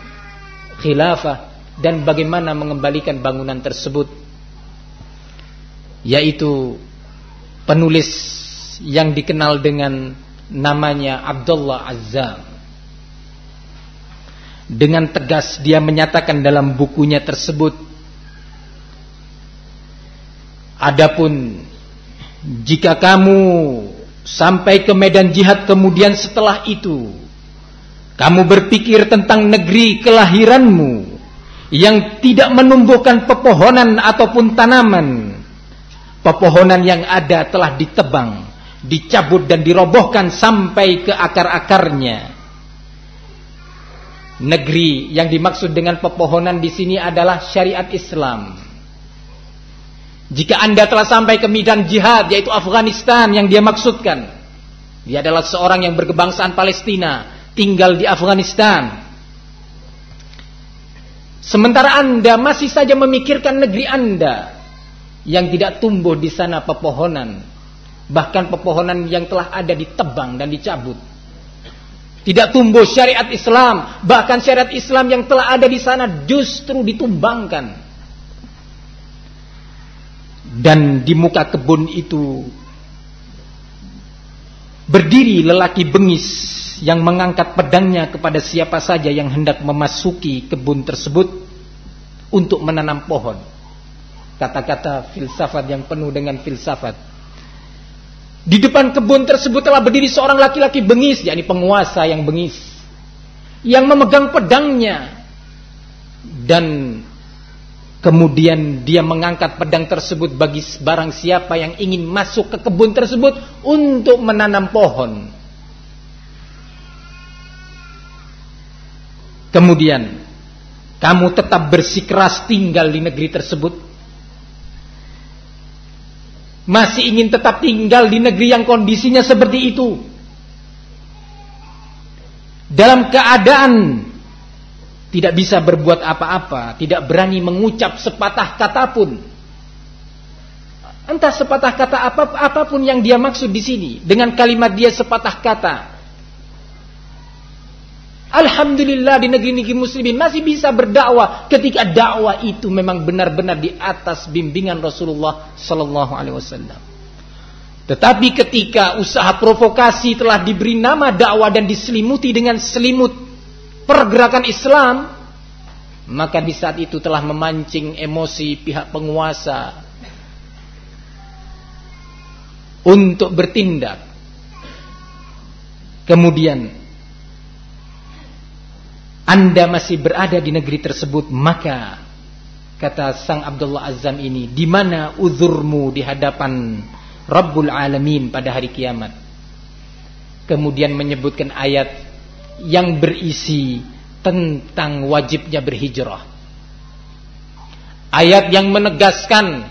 khilafah, dan bagaimana mengembalikan bangunan tersebut. Yaitu penulis yang dikenal dengan namanya Abdullah Azzam. Dengan tegas dia menyatakan dalam bukunya tersebut, adapun jika kamu sampai ke medan jihad kemudian setelah itu kamu berpikir tentang negeri kelahiranmu yang tidak menumbuhkan pepohonan ataupun tanaman, pepohonan yang ada telah ditebang, dicabut dan dirobohkan sampai ke akar-akarnya. Negeri yang dimaksud dengan pepohonan di sini adalah syariat Islam. Jika Anda telah sampai ke medan jihad, yaitu Afghanistan yang dia maksudkan, dia adalah seorang yang berkebangsaan Palestina, tinggal di Afghanistan. Sementara Anda masih saja memikirkan negeri Anda yang tidak tumbuh di sana pepohonan, bahkan pepohonan yang telah ada ditebang dan dicabut. Tidak tumbuh syariat Islam, bahkan syariat Islam yang telah ada di sana justru ditumbangkan. Dan di muka kebun itu berdiri lelaki bengis yang mengangkat pedangnya kepada siapa saja yang hendak memasuki kebun tersebut untuk menanam pohon. Kata-kata filsafat yang penuh dengan filsafat. Di depan kebun tersebut telah berdiri seorang laki-laki bengis, yakni penguasa yang bengis, yang memegang pedangnya. Dan kemudian dia mengangkat pedang tersebut bagi barang siapa yang ingin masuk ke kebun tersebut untuk menanam pohon. Kemudian, kamu tetap bersikeras tinggal di negeri tersebut? Masih ingin tetap tinggal di negeri yang kondisinya seperti itu? Dalam keadaan tidak bisa berbuat apa-apa, tidak berani mengucap sepatah kata pun. Entah sepatah kata apapun yang dia maksud di sini dengan kalimat dia sepatah kata. Alhamdulillah di negeri-negeri muslimin masih bisa berdakwah ketika dakwah itu memang benar-benar di atas bimbingan Rasulullah sallallahu alaihi wasallam. Tetapi ketika usaha provokasi telah diberi nama dakwah dan diselimuti dengan selimut pergerakan Islam, maka di saat itu telah memancing emosi pihak penguasa untuk bertindak. Kemudian Anda masih berada di negeri tersebut, maka kata sang Abdullah Azzam ini, di mana uzurmu di hadapan Rabbul Alamin pada hari kiamat? Kemudian menyebutkan ayat yang berisi tentang wajibnya berhijrah. Ayat yang menegaskan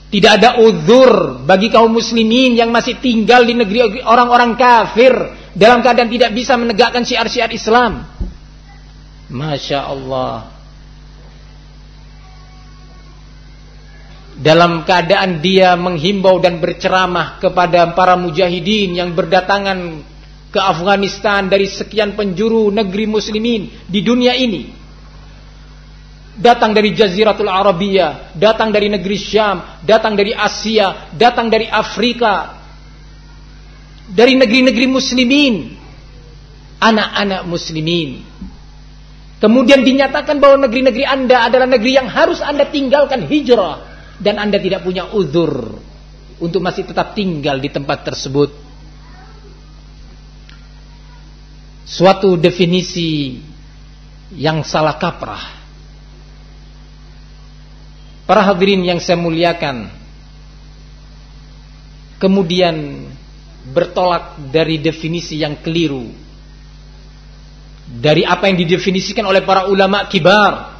tidak ada uzur bagi kaum muslimin yang masih tinggal di negeri orang-orang kafir dalam keadaan tidak bisa menegakkan syiar-syiar Islam. Masya Allah. Dalam keadaan dia menghimbau dan berceramah kepada para mujahidin yang berdatangan ke Afghanistan dari sekian penjuru negeri muslimin di dunia ini, datang dari Jaziratul Arabiyah, datang dari negeri Syam, datang dari Asia, datang dari Afrika, dari negeri-negeri muslimin, anak-anak muslimin. Kemudian dinyatakan bahwa negeri-negeri Anda adalah negeri yang harus Anda tinggalkan, hijrah, dan Anda tidak punya uzur untuk masih tetap tinggal di tempat tersebut. Suatu definisi yang salah kaprah. Para hadirin yang saya muliakan, kemudian bertolak dari definisi yang keliru, dari apa yang didefinisikan oleh para ulama kibar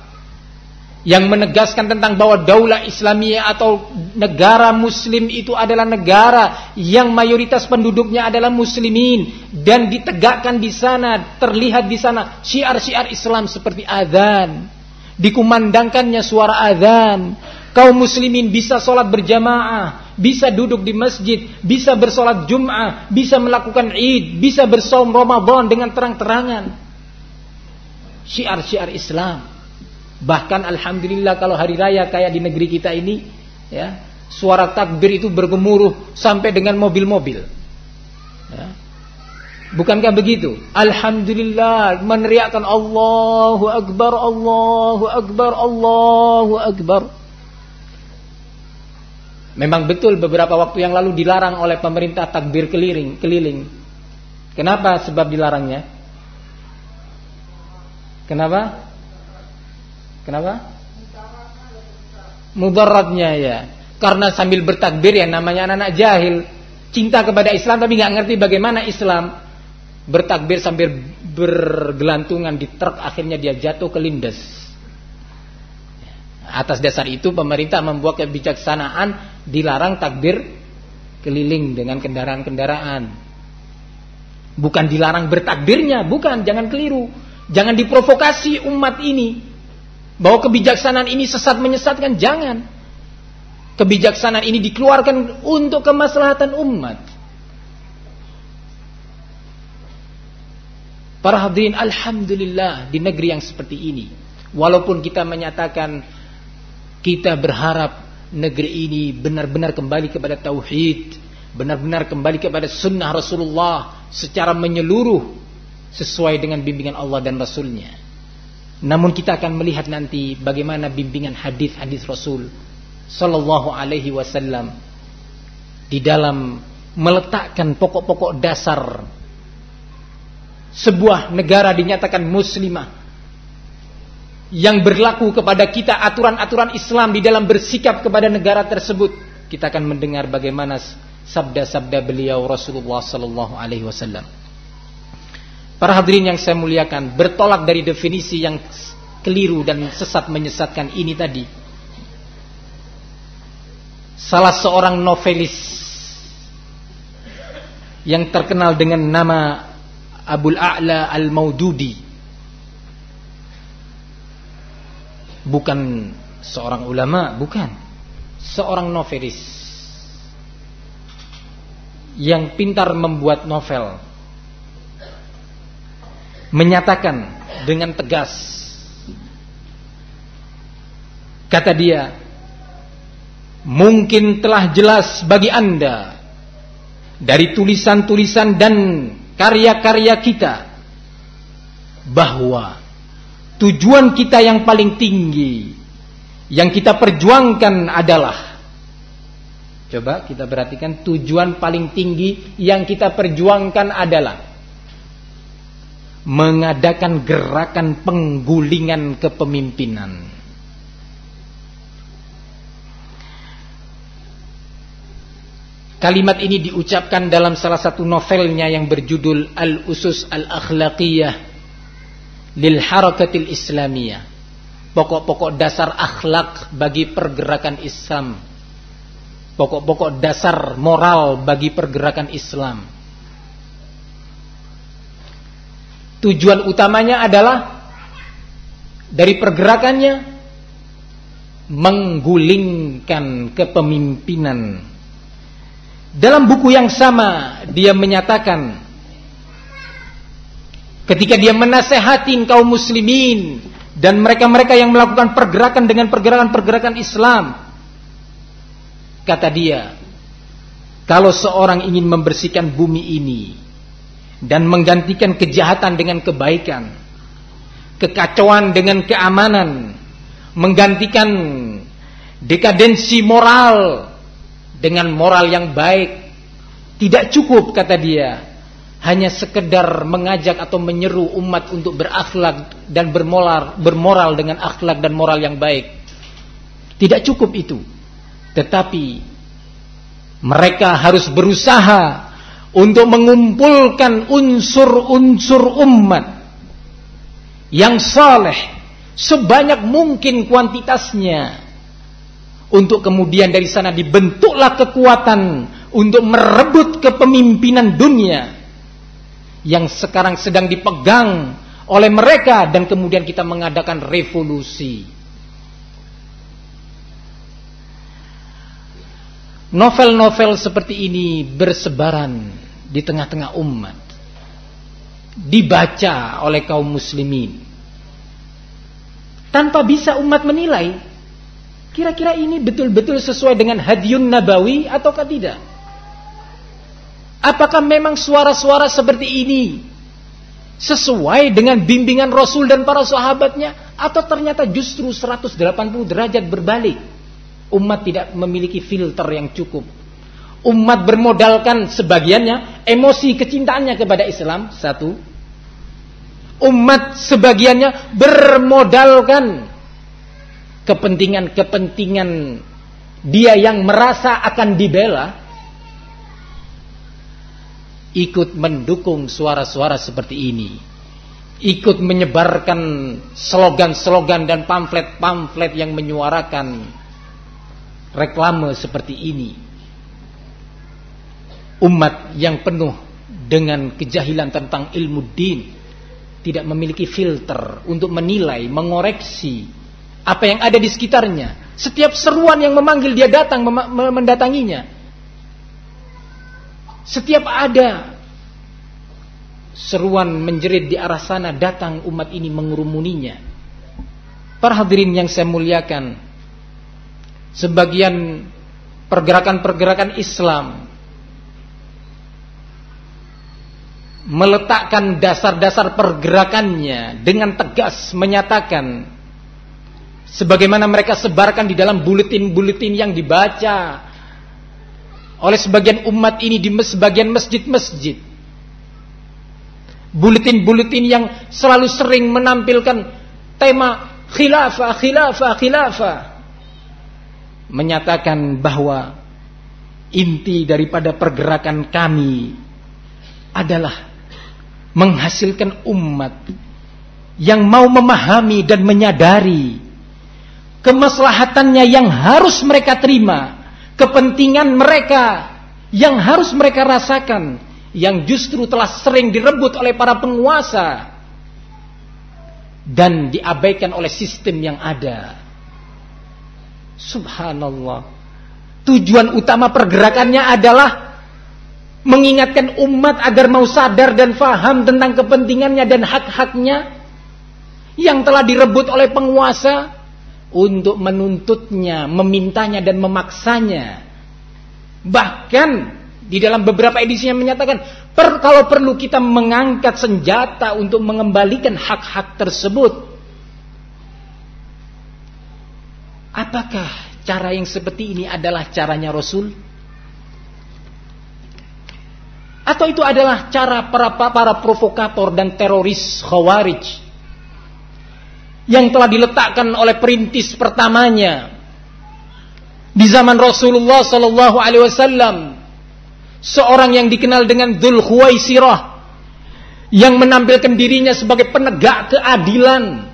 yang menegaskan tentang bahwa daulah Islamiyah atau negara muslim itu adalah negara yang mayoritas penduduknya adalah muslimin, dan ditegakkan di sana, terlihat di sana syiar-syiar Islam seperti azan, dikumandangkannya suara azan, kaum muslimin bisa sholat berjamaah, bisa duduk di masjid, bisa bersolat Jum'ah, bisa melakukan Id, bisa bersaum Ramadan dengan terang-terangan. Syiar-syiar Islam. Bahkan alhamdulillah kalau hari raya kayak di negeri kita ini, ya, suara takbir itu bergemuruh sampai dengan mobil-mobil. Ya. Bukankah begitu? Alhamdulillah, meneriakkan Allahu Akbar, Allahu Akbar, Allahu Akbar. Memang betul beberapa waktu yang lalu dilarang oleh pemerintah takbir keliling. Kenapa sebab dilarangnya? Kenapa? Mudaratnya ya. Karena sambil bertakbir ya namanya anak-anak jahil, cinta kepada Islam tapi nggak ngerti bagaimana Islam. Bertakbir sambil bergelantungan di truk, akhirnya dia jatuh kelindes. Atas dasar itu pemerintah membuat kebijaksanaan dilarang takbir keliling dengan kendaraan-kendaraan. Bukan dilarang bertakbirnya, bukan, jangan keliru. Jangan diprovokasi umat ini bahwa kebijaksanaan ini sesat menyesatkan, jangan. Kebijaksanaan ini dikeluarkan untuk kemaslahatan umat. Para hadirin, alhamdulillah di negeri yang seperti ini, walaupun kita menyatakan kita berharap negeri ini benar-benar kembali kepada tauhid, benar-benar kembali kepada sunnah Rasulullah secara menyeluruh sesuai dengan bimbingan Allah dan Rasulnya. Namun kita akan melihat nanti bagaimana bimbingan hadis-hadis Rasul Sallallahu Alaihi Wasallam di dalam meletakkan pokok-pokok dasar sebuah negara dinyatakan muslimah, yang berlaku kepada kita aturan-aturan Islam di dalam bersikap kepada negara tersebut. Kita akan mendengar bagaimana sabda-sabda beliau Rasulullah Sallallahu Alaihi Wasallam. Para hadirin yang saya muliakan, bertolak dari definisi yang keliru dan sesat menyesatkan ini tadi, salah seorang novelis yang terkenal dengan nama Abul A'la Al-Maududi, bukan seorang ulama, bukan, seorang novelis yang pintar membuat novel, menyatakan dengan tegas, kata dia, mungkin telah jelas bagi Anda dari tulisan-tulisan dan karya-karya kita bahwa tujuan kita yang paling tinggi yang kita perjuangkan adalah, coba kita perhatikan, tujuan paling tinggi yang kita perjuangkan adalah mengadakan gerakan penggulingan kepemimpinan. Kalimat ini diucapkan dalam salah satu novelnya yang berjudul Al-Usus Al-Akhlaqiyah Lil Harakatil Islamiyah, pokok-pokok dasar akhlak bagi pergerakan Islam, pokok-pokok dasar moral bagi pergerakan Islam. Tujuan utamanya adalah dari pergerakannya menggulingkan kepemimpinan. Dalam buku yang sama dia menyatakan, ketika dia menasehati kaum muslimin dan mereka-mereka yang melakukan pergerakan dengan pergerakan-pergerakan Islam, kata dia, kalau seorang ingin membersihkan bumi ini dan menggantikan kejahatan dengan kebaikan, kekacauan dengan keamanan, menggantikan dekadensi moral dengan moral yang baik, tidak cukup, kata dia, hanya sekedar mengajak atau menyeru umat untuk berakhlak dan bermoral dengan akhlak dan moral yang baik. Tidak cukup itu, tetapi mereka harus berusaha untuk mengumpulkan unsur-unsur umat yang saleh sebanyak mungkin kuantitasnya, untuk kemudian dari sana dibentuklah kekuatan untuk merebut kepemimpinan dunia yang sekarang sedang dipegang oleh mereka, dan kemudian kita mengadakan revolusi. Novel-novel seperti ini bersebaran di tengah-tengah umat, dibaca oleh kaum muslimin, tanpa bisa umat menilai kira-kira ini betul-betul sesuai dengan hadiyun nabawi ataukah tidak. Apakah memang suara-suara seperti ini sesuai dengan bimbingan Rasul dan para sahabatnya, atau ternyata justru 180 derajat berbalik. Umat tidak memiliki filter yang cukup. Umat bermodalkan sebagiannya emosi kecintaannya kepada Islam, satu. Umat sebagiannya bermodalkan kepentingan-kepentingan dia yang merasa akan dibela, ikut mendukung suara-suara seperti ini, ikut menyebarkan slogan-slogan dan pamflet-pamflet yang menyuarakan reklame seperti ini. Umat yang penuh dengan kejahilan tentang ilmu din, tidak memiliki filter untuk menilai, mengoreksi apa yang ada di sekitarnya. Setiap seruan yang memanggil dia datang mendatanginya. Setiap ada seruan menjerit di arah sana, datang umat ini mengerumuninya. Para hadirin yang saya muliakan, sebagian pergerakan-pergerakan Islam meletakkan dasar-dasar pergerakannya dengan tegas menyatakan, sebagaimana mereka sebarkan di dalam buletin-buletin yang dibaca oleh sebagian umat ini di sebagian masjid-masjid, buletin-buletin yang selalu sering menampilkan tema khilafah, khilafah, khilafah, menyatakan bahwa inti daripada pergerakan kami adalah menghasilkan umat yang mau memahami dan menyadari kemaslahatannya yang harus mereka terima, kepentingan mereka yang harus mereka rasakan, yang justru telah sering direbut oleh para penguasa dan diabaikan oleh sistem yang ada. Subhanallah. Tujuan utama pergerakannya adalah mengingatkan umat agar mau sadar dan faham tentang kepentingannya dan hak-haknya yang telah direbut oleh penguasa, untuk menuntutnya, memintanya dan memaksanya. Bahkan di dalam beberapa edisinya menyatakan, kalau perlu kita mengangkat senjata untuk mengembalikan hak-hak tersebut. Apakah cara yang seperti ini adalah caranya Rasul? Atau itu adalah cara para provokator dan teroris Khawarij yang telah diletakkan oleh perintis pertamanya di zaman Rasulullah sallallahu alaihi wasallam, seorang yang dikenal dengan Dzul Khuwaisirah, yang menampilkan dirinya sebagai penegak keadilan,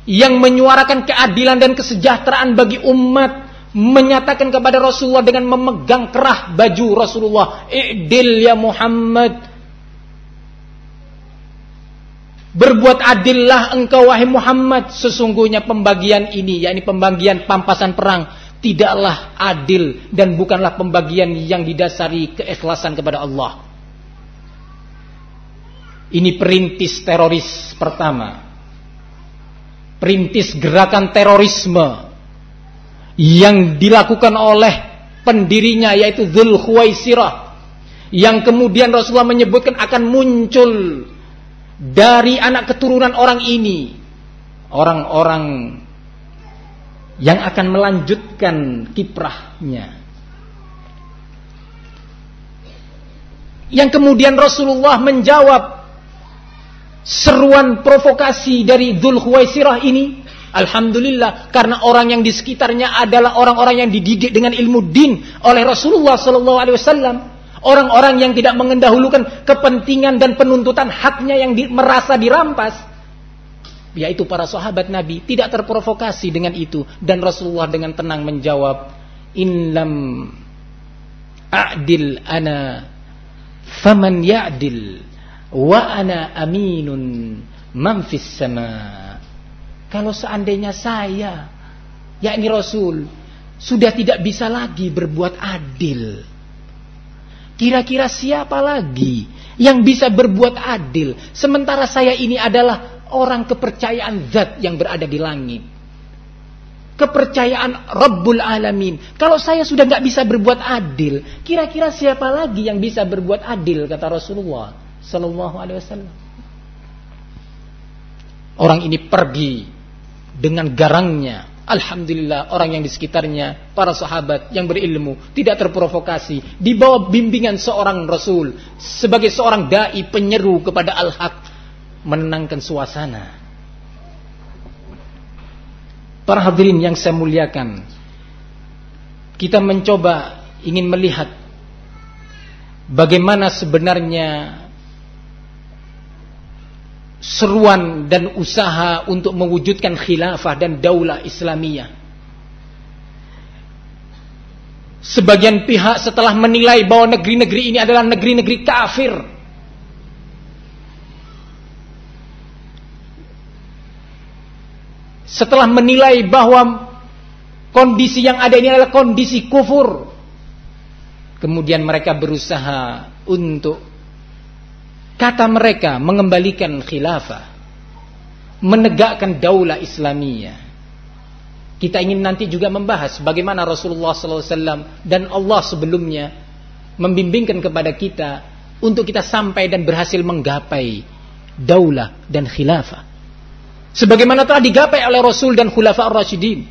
yang menyuarakan keadilan dan kesejahteraan bagi umat, menyatakan kepada Rasulullah dengan memegang kerah baju Rasulullah, "I'dil ya Muhammad." Berbuat adillah engkau wahai Muhammad, sesungguhnya pembagian ini, yakni pembagian pampasan perang, tidaklah adil dan bukanlah pembagian yang didasari keikhlasan kepada Allah. Ini perintis teroris pertama, perintis gerakan terorisme yang dilakukan oleh pendirinya, yaitu Dzul Khuwaisirah, yang kemudian Rasulullah menyebutkan akan muncul dari anak keturunan orang ini orang-orang yang akan melanjutkan kiprahnya, yang kemudian Rasulullah menjawab seruan provokasi dari Dzul Khuwaisirah ini. Alhamdulillah, karena orang yang di sekitarnya adalah orang-orang yang dididik dengan ilmu din oleh Rasulullah SAW, orang-orang yang tidak mengendahulukan kepentingan dan penuntutan haknya yang merasa dirampas, yaitu para sahabat Nabi, tidak terprovokasi dengan itu. Dan Rasulullah dengan tenang menjawab, "In lam a'dil ana faman ya'dil wa ana aminun man fis sama." Kalau seandainya saya, yakni Rasul, sudah tidak bisa lagi berbuat adil, kira-kira siapa lagi yang bisa berbuat adil? Sementara saya ini adalah orang kepercayaan zat yang berada di langit, kepercayaan Rabbul Alamin. Kalau saya sudah gak bisa berbuat adil, kira-kira siapa lagi yang bisa berbuat adil? Kata Rasulullah Sallallahu Alaihi Wasallam. Orang ini pergi dengan garangnya. Alhamdulillah, orang yang di sekitarnya, para sahabat yang berilmu, tidak terprovokasi, di bawah bimbingan seorang Rasul, sebagai seorang da'i penyeru kepada al-haq, menenangkan suasana. Para hadirin yang saya muliakan, kita mencoba ingin melihat bagaimana sebenarnya seruan dan usaha untuk mewujudkan khilafah dan daulah Islamiyah. Sebagian pihak setelah menilai bahwa negeri-negeri ini adalah negeri-negeri kafir, setelah menilai bahwa kondisi yang ada ini adalah kondisi kufur, kemudian mereka berusaha untuk, kata mereka, mengembalikan khilafah, menegakkan daulah Islamiyah. Kita ingin nanti juga membahas bagaimana Rasulullah SAW dan Allah sebelumnya membimbingkan kepada kita untuk kita sampai dan berhasil menggapai daulah dan khilafah. Sebagaimana telah digapai oleh Rasul dan Khulafa ar-Rasyidin.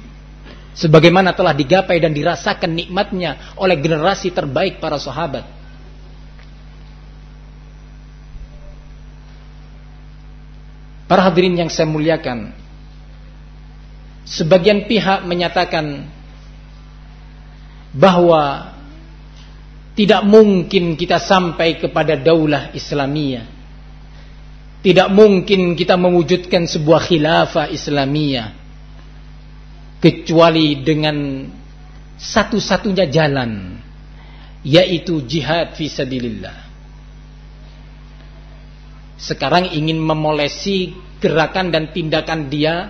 Sebagaimana telah digapai dan dirasakan nikmatnya oleh generasi terbaik para sahabat. Para hadirin yang saya muliakan, sebagian pihak menyatakan bahwa tidak mungkin kita sampai kepada daulah Islamiyah, tidak mungkin kita mewujudkan sebuah khilafah Islamiyah kecuali dengan satu-satunya jalan, yaitu jihad fisabilillah. Sekarang ingin memolesi gerakan dan tindakan dia,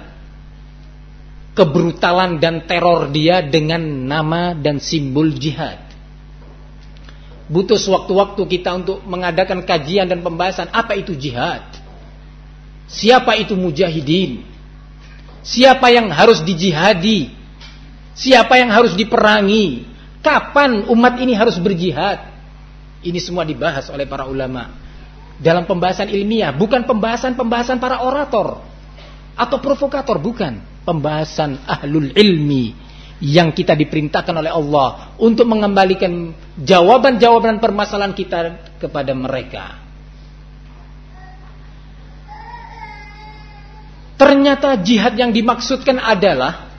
kebrutalan dan teror dia dengan nama dan simbol jihad. Butuh sewaktu-waktu kita untuk mengadakan kajian dan pembahasan apa itu jihad, siapa itu mujahidin, siapa yang harus dijihadi, siapa yang harus diperangi, kapan umat ini harus berjihad. Ini semua dibahas oleh para ulama dalam pembahasan ilmiah, bukan pembahasan para orator atau provokator, bukan. Pembahasan ahlul ilmi yang kita diperintahkan oleh Allah untuk mengembalikan jawaban-jawaban permasalahan kita kepada mereka. Ternyata jihad yang dimaksudkan adalah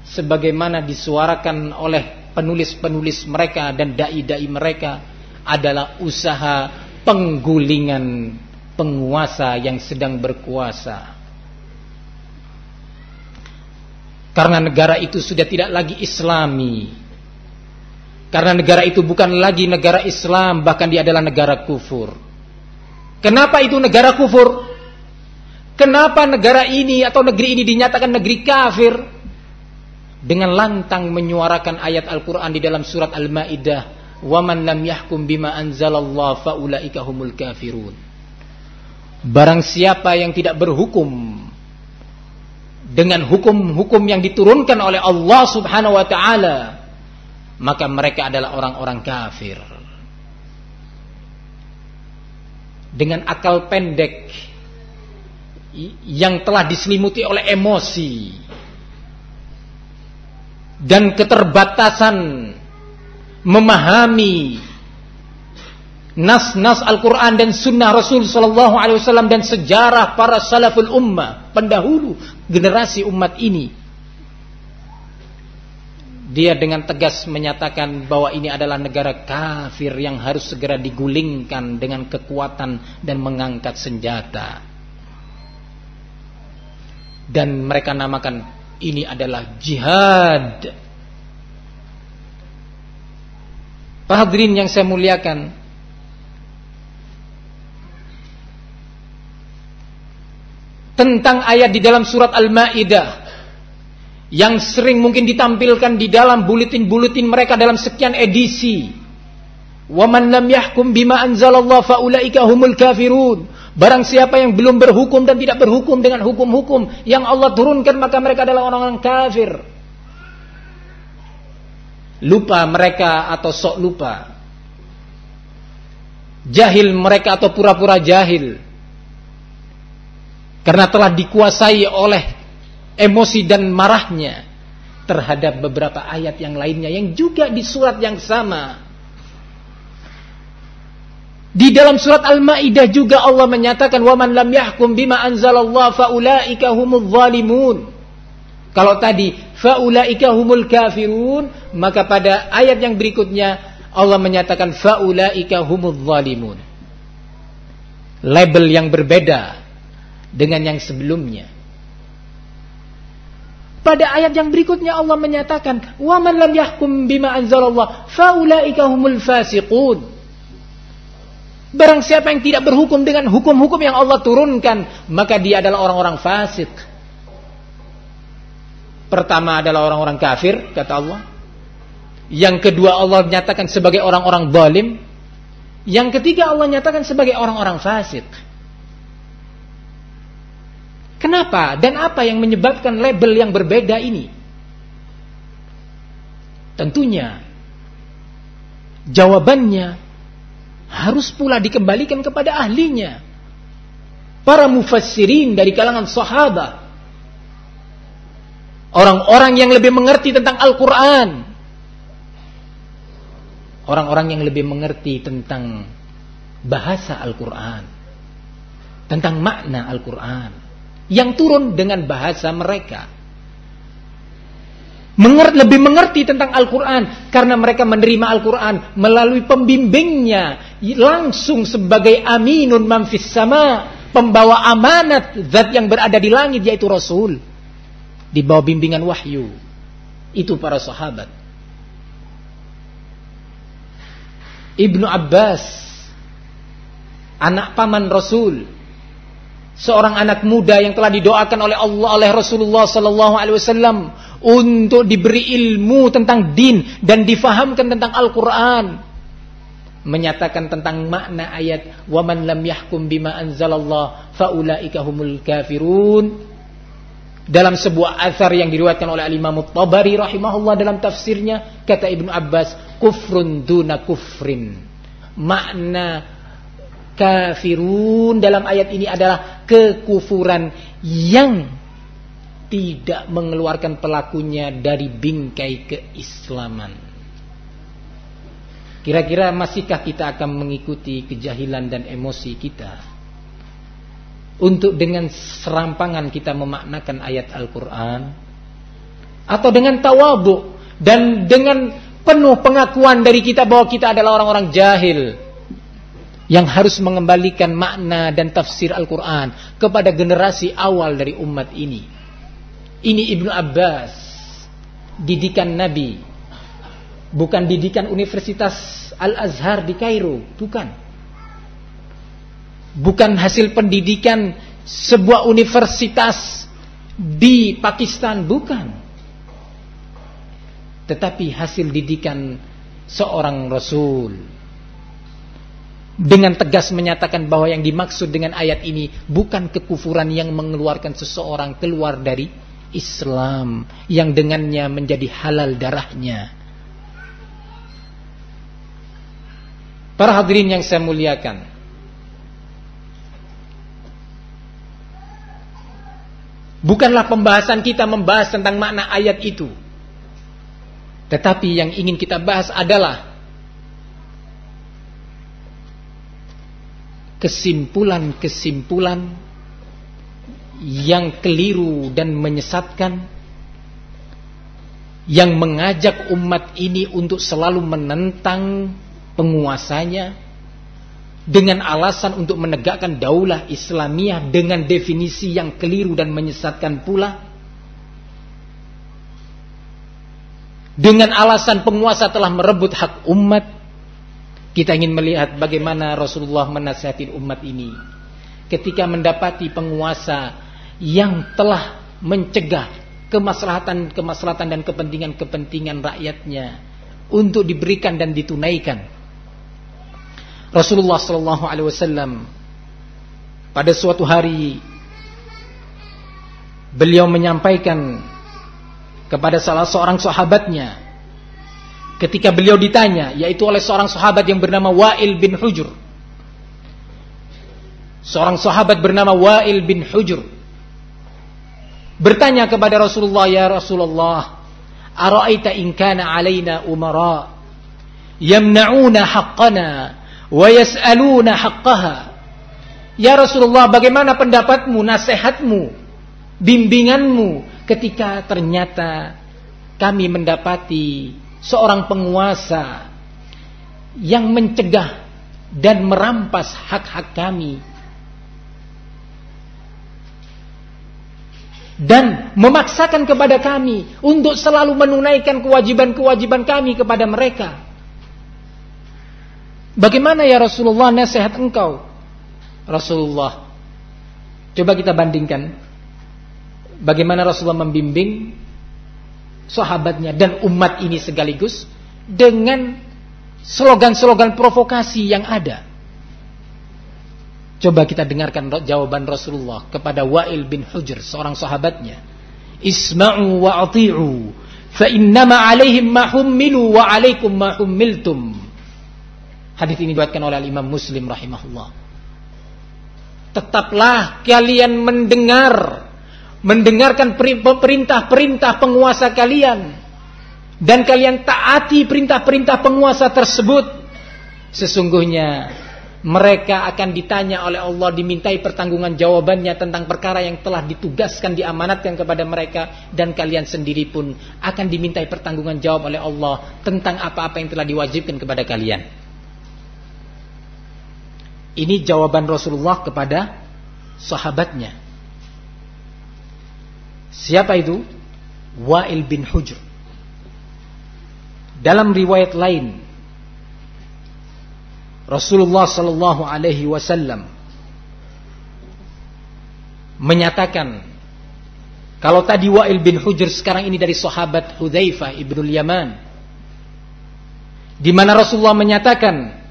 sebagaimana disuarakan oleh penulis-penulis mereka dan dai-dai mereka, adalah usaha penggulingan penguasa yang sedang berkuasa. Karena negara itu sudah tidak lagi Islami, karena negara itu bukan lagi negara Islam, bahkan dia adalah negara kufur. Kenapa itu negara kufur? Kenapa negara ini atau negeri ini dinyatakan negeri kafir? Dengan lantang menyuarakan ayat Al-Quran di dalam surat Al-Ma'idah, وَمَنْ لَمْ يَحْكُمْ بِمَا أَنْزَلَ اللَّهُ فَأُولَئِكَ هُمُ الْكَافِرُونَ. Barang siapa yang tidak berhukum dengan hukum-hukum yang diturunkan oleh Allah Subhanahu wa taala, maka mereka adalah orang-orang kafir. Dengan akal pendek yang telah diselimuti oleh emosi dan keterbatasan memahami nas-nas Al-Quran dan Sunnah Rasul Sallallahu Alaihi Wasallam dan sejarah para salaful ummah, pendahulu generasi umat ini, dia dengan tegas menyatakan bahwa ini adalah negara kafir yang harus segera digulingkan dengan kekuatan dan mengangkat senjata. Dan mereka namakan ini adalah jihad. Para hadirin yang saya muliakan, tentang ayat di dalam surat Al-Ma'idah yang sering mungkin ditampilkan di dalam buletin-buletin mereka dalam sekian edisi, وَمَنْ لَمْ يَحْكُمْ بِمَا أَنْزَلَ اللَّهُ فَأُولَئِكَ هُمُ الْكَافِرُونَ. Barang siapa yang belum berhukum dan tidak berhukum dengan hukum-hukum yang Allah turunkan, maka mereka adalah orang-orang kafir. Lupa mereka atau sok lupa, jahil mereka atau pura-pura jahil, karena telah dikuasai oleh emosi dan marahnya terhadap beberapa ayat yang lainnya yang juga di surat yang sama. Di dalam surat Al-Ma'idah juga Allah menyatakan وَمَنْ لَمْ يَحْكُمْ بِمَا أَنْزَلَ اللَّهُ فَأُولَئِكَ هُمُ الظَّالِمُونَ. Kalau tadi faulaika humul kafirun, maka pada ayat yang berikutnya Allah menyatakan faulaika humudz zalimun. Label yang berbeda dengan yang sebelumnya. Pada ayat yang berikutnya Allah menyatakan wa man lam yahkum bima anzalallah faulaika humul fasiqun. Barang siapa yang tidak berhukum dengan hukum-hukum yang Allah turunkan, maka dia adalah orang-orang fasik. Pertama adalah orang-orang kafir, kata Allah. Yang kedua Allah nyatakan sebagai orang-orang zalim. Yang ketiga Allah nyatakan sebagai orang-orang fasik. Kenapa? Dan apa yang menyebabkan label yang berbeda ini? Tentunya jawabannya harus pula dikembalikan kepada ahlinya. Para mufassirin dari kalangan sahabat, orang-orang yang lebih mengerti tentang Al-Quran, orang-orang yang lebih mengerti tentang bahasa Al-Quran, tentang makna Al-Quran, yang turun dengan bahasa mereka. Lebih mengerti tentang Al-Quran karena mereka menerima Al-Quran melalui pembimbingnya langsung sebagai aminun man fis sama, pembawa amanat zat yang berada di langit, yaitu Rasul, di bawah bimbingan wahyu. Itu para sahabat. Ibnu Abbas, anak paman Rasul, seorang anak muda yang telah didoakan oleh Allah, oleh Rasulullah sallallahu alaihi wasallam untuk diberi ilmu tentang din dan difahamkan tentang Al-Quran, menyatakan tentang makna ayat wa man lam yahkum bima anzalallah faulaika humul kafirun dalam sebuah athar yang diriwayatkan oleh Al-Imam At-Tabari rahimahullah dalam tafsirnya. Kata Ibnu Abbas, kufrun duna kufrin, makna kafirun dalam ayat ini adalah kekufuran yang tidak mengeluarkan pelakunya dari bingkai keislaman. Kira-kira masihkah kita akan mengikuti kejahilan dan emosi kita untuk dengan serampangan kita memaknakan ayat Al-Quran, atau dengan tawadhu dan dengan penuh pengakuan dari kita bahwa kita adalah orang-orang jahil yang harus mengembalikan makna dan tafsir Al-Quran kepada generasi awal dari umat ini? Ini Ibnu Abbas, didikan Nabi, bukan didikan Universitas Al-Azhar di Kairo, bukan. Bukan hasil pendidikan sebuah universitas di Pakistan, bukan. Tetapi hasil didikan seorang Rasul. Dengan tegas menyatakan bahwa yang dimaksud dengan ayat ini bukan kekufuran yang mengeluarkan seseorang keluar dari Islam, yang dengannya menjadi halal darahnya. Para hadirin yang saya muliakan, bukanlah pembahasan kita membahas tentang makna ayat itu, tetapi yang ingin kita bahas adalah kesimpulan-kesimpulan yang keliru dan menyesatkan, yang mengajak umat ini untuk selalu menentang penguasanya dengan alasan untuk menegakkan daulah Islamiyah dengan definisi yang keliru dan menyesatkan pula, dengan alasan penguasa telah merebut hak umat. Kita ingin melihat bagaimana Rasulullah menasihati umat ini ketika mendapati penguasa yang telah mencegah kemaslahatan dan kepentingan rakyatnya untuk diberikan dan ditunaikan. Rasulullah sallallahu alaihi wasallam pada suatu hari beliau menyampaikan kepada salah seorang sahabatnya ketika beliau ditanya, yaitu oleh seorang sahabat yang bernama Wa'il bin Hujr. Seorang sahabat bernama Wa'il bin Hujr bertanya kepada Rasulullah, ya Rasulullah, ara'aita in kana alaina umara yamna'una haqqana wa yas'aluna haqqaha. Ya Rasulullah, bagaimana pendapatmu, nasihatmu, bimbinganmu ketika ternyata kami mendapati seorang penguasa yang mencegah dan merampas hak-hak kami dan memaksakan kepada kami untuk selalu menunaikan kewajiban-kewajiban kami kepada mereka. Bagaimana ya Rasulullah nasihat engkau? Rasulullah, coba kita bandingkan bagaimana Rasulullah membimbing sahabatnya dan umat ini sekaligus dengan slogan-slogan provokasi yang ada. Coba kita dengarkan jawaban Rasulullah kepada Wa'il bin Hujr, seorang sahabatnya. Isma'u wa ati'u, fa innama alaihim ma hummilu wa alaikum ma hummiltum. Hadis ini diriwayatkan oleh Imam Muslim rahimahullah. Tetaplah kalian mendengarkan perintah-perintah penguasa kalian, dan kalian taati perintah-perintah penguasa tersebut. Sesungguhnya mereka akan ditanya oleh Allah, dimintai pertanggungjawabannya jawabannya tentang perkara yang telah ditugaskan, diamanatkan kepada mereka, dan kalian sendiri pun akan dimintai pertanggungjawaban oleh Allah tentang apa-apa yang telah diwajibkan kepada kalian. Ini jawaban Rasulullah kepada sahabatnya. Siapa itu? Wa'il bin Hujr. Dalam riwayat lain, Rasulullah sallallahu alaihi wasallam menyatakan, kalau tadi Wa'il bin Hujr, sekarang ini dari sahabat Hudzaifah ibnul Yaman, di mana Rasulullah menyatakan,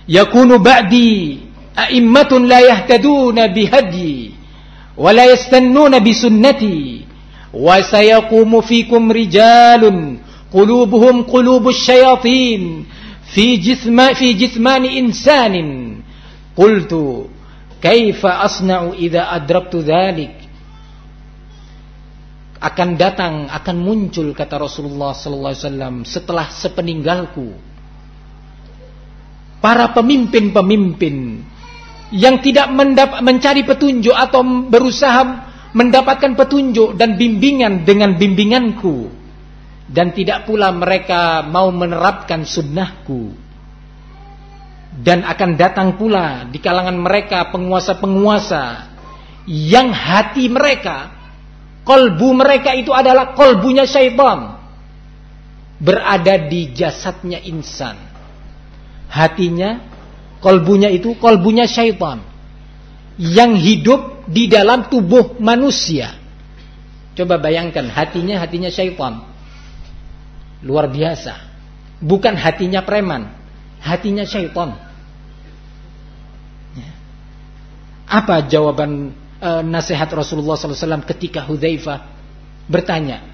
yakunu ba'di a'immatun la yahtaduna bihadyi wa la yastannuna bisunnati wa sayaqumu fikum rijalun qulubuhum qulubus syayatin fi jismani insanin. Qultu kaifa asna'u idza adraktu dzalik. Akan muncul, kata Rasulullah sallallahu alaihi wasallam, setelah sepeninggalku, para pemimpin-pemimpin yang tidak mencari petunjuk atau berusaha mendapatkan petunjuk dan bimbingan dengan bimbinganku, dan tidak pula mereka mau menerapkan sunnahku. Dan akan datang pula di kalangan mereka penguasa-penguasa yang hati mereka, kolbu mereka itu adalah kolbunya syaitan, berada di jasadnya insan. Hatinya, kolbunya itu kolbunya syaitan yang hidup di dalam tubuh manusia. Coba bayangkan, hatinya syaitan. Luar biasa. Bukan hatinya preman, hatinya syaitan. Apa jawaban nasihat Rasulullah SAW ketika Hudzaifah bertanya?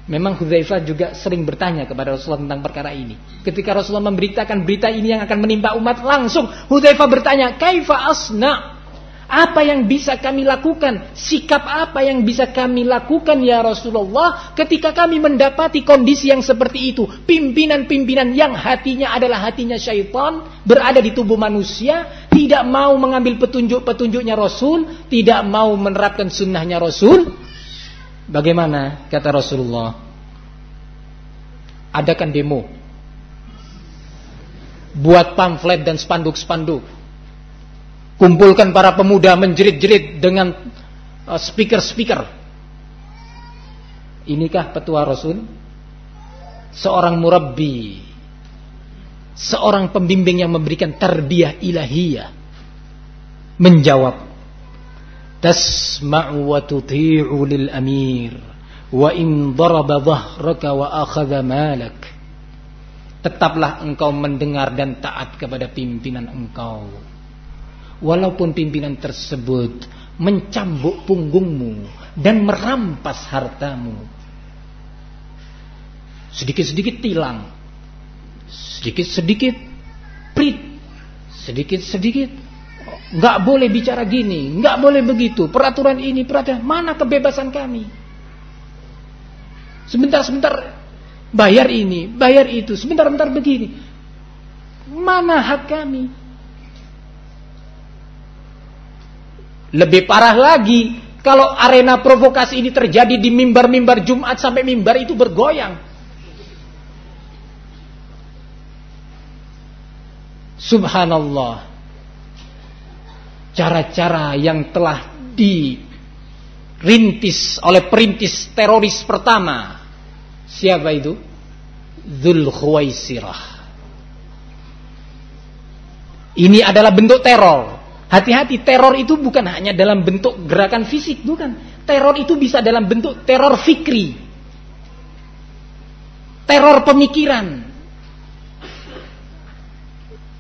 Memang Hudzaifah juga sering bertanya kepada Rasulullah tentang perkara ini. Ketika Rasulullah memberitakan berita ini yang akan menimpa umat, langsung Hudzaifah bertanya, kaifa asna? Apa yang bisa kami lakukan? Sikap apa yang bisa kami lakukan ya Rasulullah ketika kami mendapati kondisi yang seperti itu? Pimpinan-pimpinan yang hatinya adalah hatinya syaitan, berada di tubuh manusia, tidak mau mengambil petunjuk-petunjuknya Rasul, tidak mau menerapkan sunnahnya Rasul. Bagaimana kata Rasulullah? Adakan demo, buat pamflet dan spanduk-spanduk, kumpulkan para pemuda menjerit-jerit dengan speaker-speaker. Inikah petua Rasul? Seorang murabbi, seorang pembimbing yang memberikan tarbiyah ilahiyah, menjawab, tasma'u wa tuti'u lil amir wa in daraba dhahraka wa akhadha malak. Tetaplah engkau mendengar dan taat kepada pimpinan engkau, walaupun pimpinan tersebut mencambuk punggungmu dan merampas hartamu. Sedikit-sedikit tilang, sedikit-sedikit prit, sedikit-sedikit. Nggak boleh bicara gini, nggak boleh begitu, peraturan ini, peraturan, mana kebebasan kami? Sebentar-sebentar bayar ini, bayar itu, sebentar-bentar begini. Mana hak kami? Lebih parah lagi, kalau arena provokasi ini terjadi di mimbar-mimbar Jumat sampai mimbar itu bergoyang. Subhanallah. Cara-cara yang telah dirintis oleh perintis teroris pertama. Siapa itu? Dzul Khuwaisirah. Ini adalah bentuk teror. Hati-hati, teror itu bukan hanya dalam bentuk gerakan fisik, bukan. Teror itu bisa dalam bentuk teror fikri, teror pemikiran,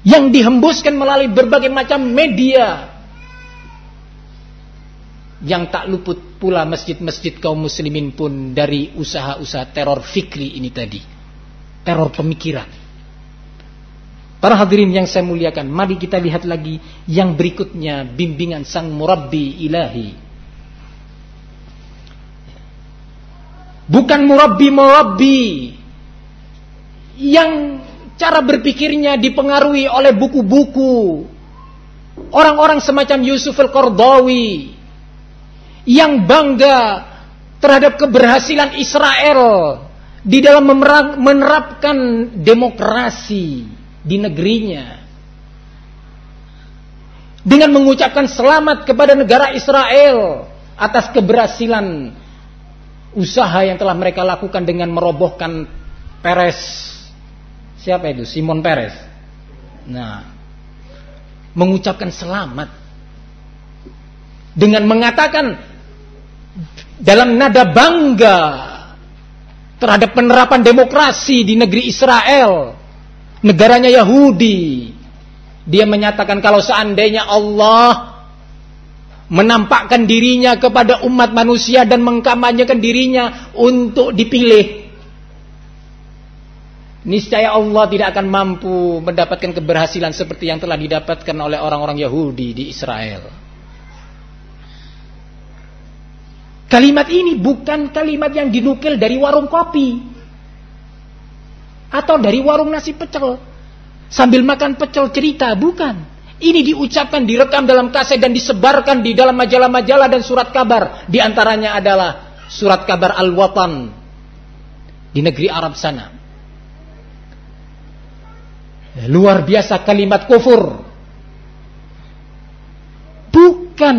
yang dihembuskan melalui berbagai macam media, yang tak luput pula masjid-masjid kaum muslimin pun dari usaha-usaha teror fikri ini tadi, teror pemikiran. Para hadirin yang saya muliakan, mari kita lihat lagi yang berikutnya, bimbingan sang murabbi ilahi. Bukan murabbi yang cara berpikirnya dipengaruhi oleh buku-buku orang-orang semacam Yusuf Al-Qaradawi yang bangga terhadap keberhasilan Israel di dalam menerapkan demokrasi di negerinya, dengan mengucapkan selamat kepada negara Israel atas keberhasilan usaha yang telah mereka lakukan dengan merobohkan Peres. Siapa itu? Simon Peres. Nah, mengucapkan selamat dengan mengatakan dalam nada bangga terhadap penerapan demokrasi di negeri Israel, negaranya Yahudi. Dia menyatakan kalau seandainya Allah menampakkan dirinya kepada umat manusia dan mengkampanyekan dirinya untuk dipilih, niscaya Allah tidak akan mampu mendapatkan keberhasilan seperti yang telah didapatkan oleh orang-orang Yahudi di Israel. Kalimat ini bukan kalimat yang dinukil dari warung kopi atau dari warung nasi pecel sambil makan pecel cerita, bukan. Ini diucapkan, direkam dalam kaset dan disebarkan di dalam majalah-majalah dan surat kabar. Di antaranya adalah surat kabar Al-Watan di negeri Arab sana. Luar biasa kalimat kufur. Bukan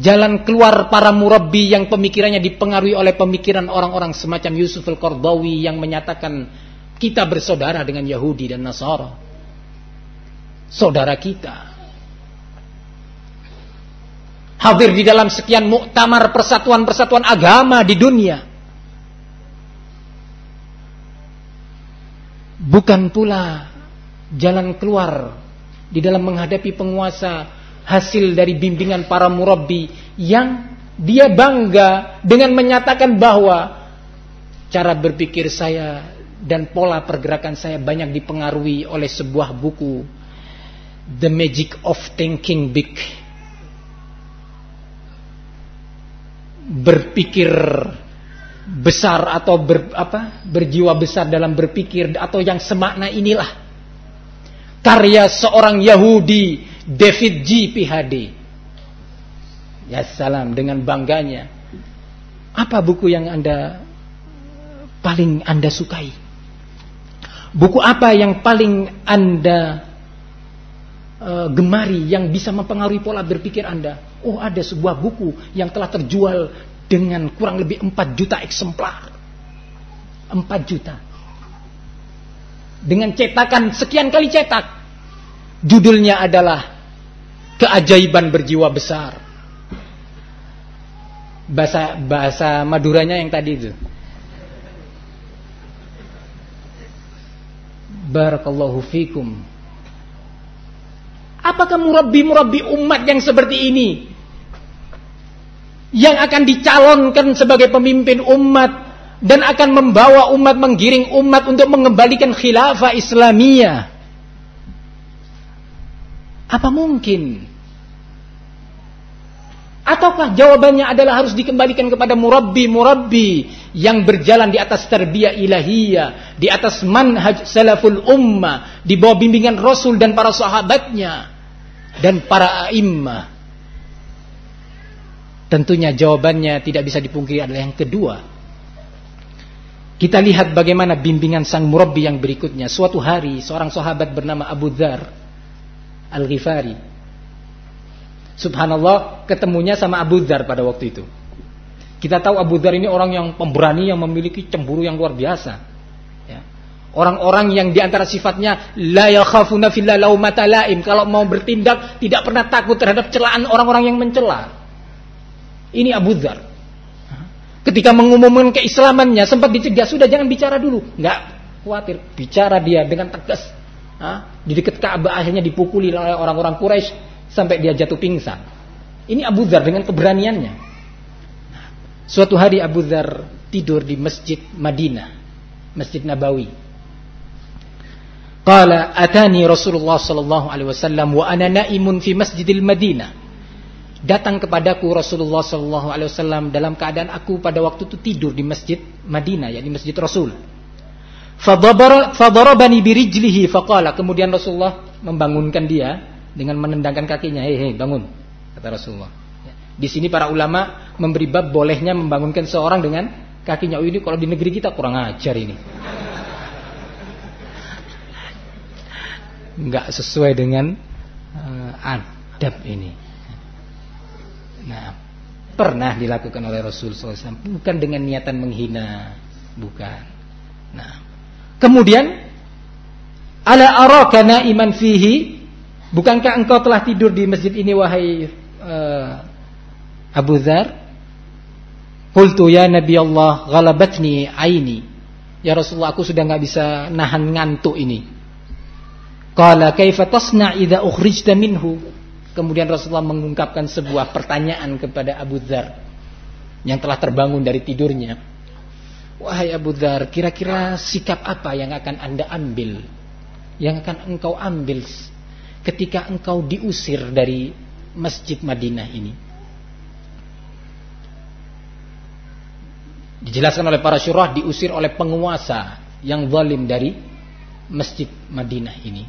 jalan keluar para murabbi yang pemikirannya dipengaruhi oleh pemikiran orang-orang semacam Yusuf Al-Qaradawi yang menyatakan kita bersaudara dengan Yahudi dan Nasara. Saudara kita hadir di dalam sekian muktamar persatuan-persatuan agama di dunia. Bukan pula jalan keluar di dalam menghadapi penguasa hasil dari bimbingan para murabbi yang dia bangga dengan menyatakan bahwa cara berpikir saya dan pola pergerakan saya banyak dipengaruhi oleh sebuah buku, The Magic of Thinking Big. Berpikir besar atau berjiwa besar dalam berpikir atau yang semakna inilah karya seorang Yahudi, David G. PhD. Ya salam, dengan bangganya. Apa buku yang paling Anda sukai? Buku apa yang paling Anda gemari, yang bisa mempengaruhi pola berpikir Anda? Oh, ada sebuah buku yang telah terjual dengan kurang lebih 4 juta eksemplar. 4 juta. Dengan cetakan sekian kali cetak. Judulnya adalah Keajaiban Berjiwa Besar. Bahasa Maduranya yang tadi itu. Barakallahu fikum. Apakah murabbi-murabbi umat yang seperti ini yang akan dicalonkan sebagai pemimpin umat dan akan membawa umat, menggiring umat untuk mengembalikan khilafah Islamiyah? Apa mungkin? Ataukah jawabannya adalah harus dikembalikan kepada murabbi-murabbi yang berjalan di atas tarbiyah ilahiyah, di atas manhaj salaful ummah, di bawah bimbingan Rasul dan para sahabatnya dan para a'immah? Tentunya jawabannya tidak bisa dipungkiri adalah yang kedua. Kita lihat bagaimana bimbingan sang murabbi yang berikutnya. Suatu hari seorang sahabat bernama Abu Dzar Al-Ghifari, subhanallah, ketemunya sama Abu Dzar pada waktu itu. Kita tahu Abu Dzar ini orang yang pemberani, yang memiliki cemburu yang luar biasa, ya. Orang-orang yang diantara sifatnya la yakhafuna fillah laumata laim. Kalau mau bertindak tidak pernah takut terhadap celaan orang-orang yang mencela. Ini Abu Dzar. Ketika mengumumkan keislamannya sempat dicegah, sudah jangan bicara dulu. Enggak khawatir, bicara dia dengan tegas. di dekat Ka'bah akhirnya dipukuli oleh orang-orang Quraisy sampai dia jatuh pingsan. Ini Abu Dzar dengan keberaniannya. Suatu hari Abu Dzar tidur di Masjid Madinah, Masjid Nabawi. Qala atani Rasulullah sallallahu alaihi wasallam wa ana naimun fi Masjidil Madinah. Datang kepadaku Rasulullah sallallahu alaihi wasallam dalam keadaan aku pada waktu itu tidur di Masjid Madinah, yakni Masjid Rasul. Fadarabani birijlihi faqala, kemudian Rasulullah membangunkan dia dengan menendangkan kakinya. Hei, bangun, kata Rasulullah. Di sini para ulama memberi bab bolehnya membangunkan seorang dengan kakinya. Oh, ini kalau di negeri kita kurang ajar ini. Enggak sesuai dengan adab ini. Nah, pernah dilakukan oleh Rasul SAW, bukan dengan niatan menghina, bukan. Nah, kemudian ala araka naiman fihi, bukankah engkau telah tidur di masjid ini wahai Abu Dzar? Qultu ya Nabi Allah ghalabatni aini. Ya Rasulullah, aku sudah enggak bisa nahan ngantuk ini. Qala kaifa tasna idza ukhrijta minhu? Kemudian Rasulullah mengungkapkan sebuah pertanyaan kepada Abu Dzar yang telah terbangun dari tidurnya. Wahai Abu Dzar, kira-kira sikap apa yang akan Anda ambil, yang akan engkau ambil ketika engkau diusir dari Masjid Madinah ini? Dijelaskan oleh para syurah, diusir oleh penguasa yang zalim dari Masjid Madinah ini.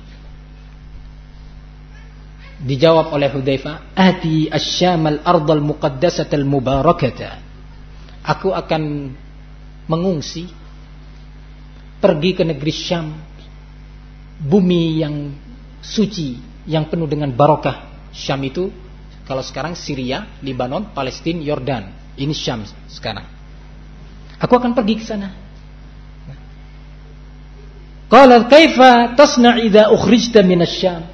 Dijawab oleh Hudzaifah, ati asy-Syam al-ardh al-muqaddasah al-mubarakah. Aku akan mengungsi pergi ke negeri Syam, bumi yang suci, yang penuh dengan barakah. Syam itu kalau sekarang Syria, Lebanon, Palestina, Yordan. Ini Syam sekarang. Aku akan pergi ke sana. Qala kaifa tasna' idza ukhrijta minasy-Syam?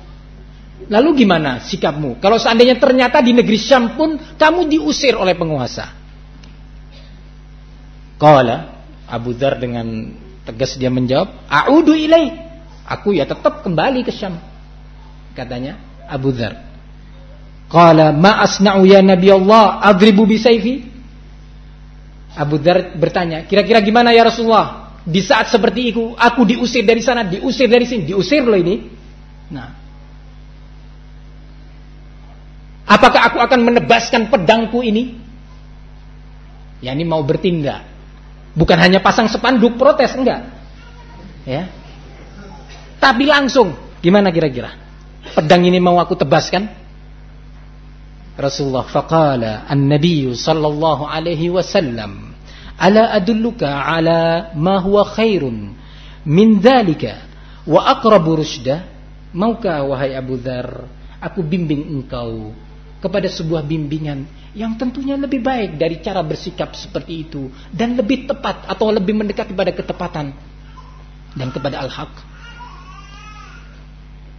Lalu gimana sikapmu kalau seandainya ternyata di negeri Syam pun kamu diusir oleh penguasa? Qala, Abu Dzar dengan tegas dia menjawab, a'udu ilaih, aku ya tetap kembali ke Syam, katanya Abu Dzar. Qala ma asna'u ya Nabi Allah adribu bisayfi? Abu Dzar bertanya, kira-kira gimana ya Rasulullah di saat seperti itu aku diusir dari sana, diusir dari sini, diusir loh ini. Nah, apakah aku akan menebaskan pedangku ini? Ya, ini mau bertindak. Bukan hanya pasang spanduk protes, enggak. Ya. Tapi langsung, gimana kira-kira? Pedang ini mau aku tebaskan? Rasulullah faqala an-nabiy sallallahu alaihi wasallam, ala adulluka ala ma huwa khairun min dzalika wa aqrabu rusyda? Maukah wahai Abu Dzar, aku bimbing engkau kepada sebuah bimbingan yang tentunya lebih baik dari cara bersikap seperti itu dan lebih tepat atau lebih mendekat kepada ketepatan dan kepada al-haq?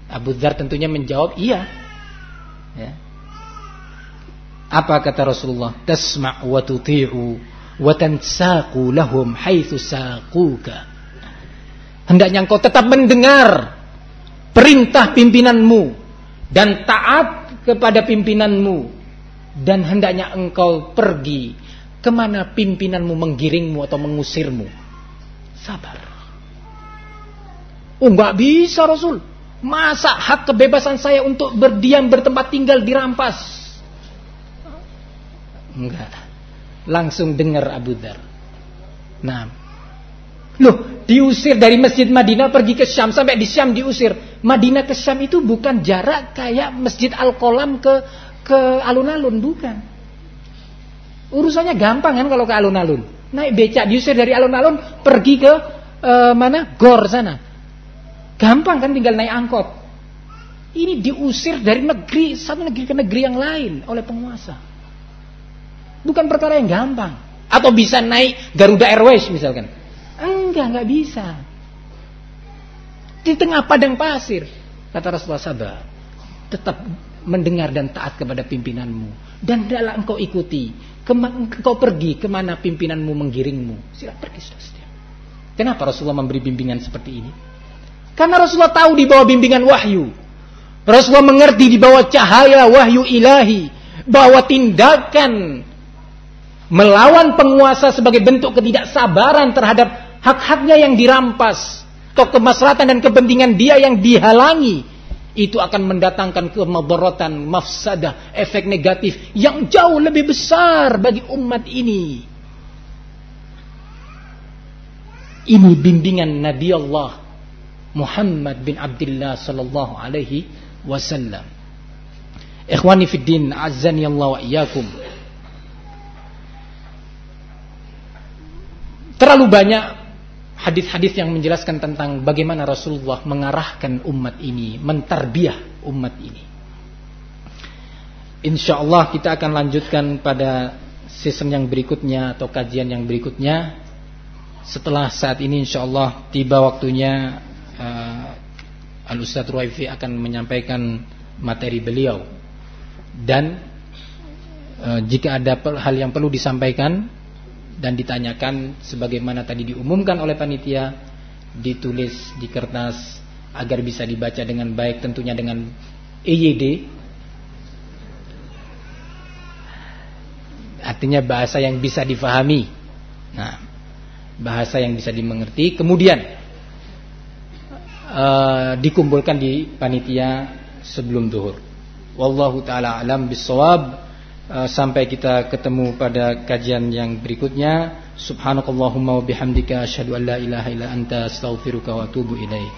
Abu Dzar tentunya menjawab iya. Ya. Apa kata Rasulullah? Tasma' wa tuti'u wa tansaqu lahum haitsu saquka. Hendaknya engkau tetap mendengar perintah pimpinanmu dan taat kepada pimpinanmu, dan hendaknya engkau pergi kemana pimpinanmu menggiringmu atau mengusirmu. Sabar. Oh, enggak bisa Rasul. Masa hak kebebasan saya untuk berdiam bertempat tinggal dirampas? Enggak. Langsung dengar Abu Dzar. Nah, loh, diusir dari Masjid Madinah pergi ke Syam, sampai di Syam diusir. Madinah ke Syam itu bukan jarak kayak Masjid Al-Qalam ke alun-alun, bukan. Urusannya gampang kan kalau ke alun-alun. Naik becak, diusir dari alun-alun pergi ke mana? Gor sana. Gampang kan, tinggal naik angkot. Ini diusir dari negeri, satu negeri ke negeri yang lain oleh penguasa. Bukan perkara yang gampang. Atau bisa naik Garuda Airways misalkan. Enggak bisa. Di tengah padang pasir. Kata Rasulullah, sabar. Tetap mendengar dan taat kepada pimpinanmu. Dan hendaklah engkau ikuti. Engkau pergi kemana pimpinanmu menggiringmu. Sila pergi sudah. Kenapa Rasulullah memberi bimbingan seperti ini? Karena Rasulullah tahu di bawah bimbingan wahyu. Rasulullah mengerti di bawah cahaya wahyu ilahi bahwa tindakan melawan penguasa sebagai bentuk ketidaksabaran terhadap hak-haknya yang dirampas, atau kemaslahatan dan kepentingan dia yang dihalangi, itu akan mendatangkan kemadaratan, mafsadah, efek negatif yang jauh lebih besar bagi umat ini. Ini bimbingan Nabi Allah Muhammad bin Abdullah sallallahu alaihi wasallam. Ikhwani fid din, azzani Allah wa iyyakum. Terlalu banyak hadis-hadis yang menjelaskan tentang bagaimana Rasulullah mengarahkan umat ini, mentarbiyah umat ini. Insyaallah kita akan lanjutkan pada season yang berikutnya atau kajian yang berikutnya. Setelah saat ini insyaallah tiba waktunya Al-Ustaz Ruwaifi akan menyampaikan materi beliau. Dan jika ada hal yang perlu disampaikan dan ditanyakan sebagaimana tadi diumumkan oleh panitia, ditulis di kertas agar bisa dibaca dengan baik, tentunya dengan EYD, artinya bahasa yang bisa difahami. Nah, bahasa yang bisa dimengerti, kemudian dikumpulkan di panitia sebelum zuhur. Wallahu ta'ala alam bissawab. Sampai kita ketemu pada kajian yang berikutnya. Subhanakallahumma wa bihamdika asyhadu an la ilaha illa anta astaghfiruka wa atubu ilaik.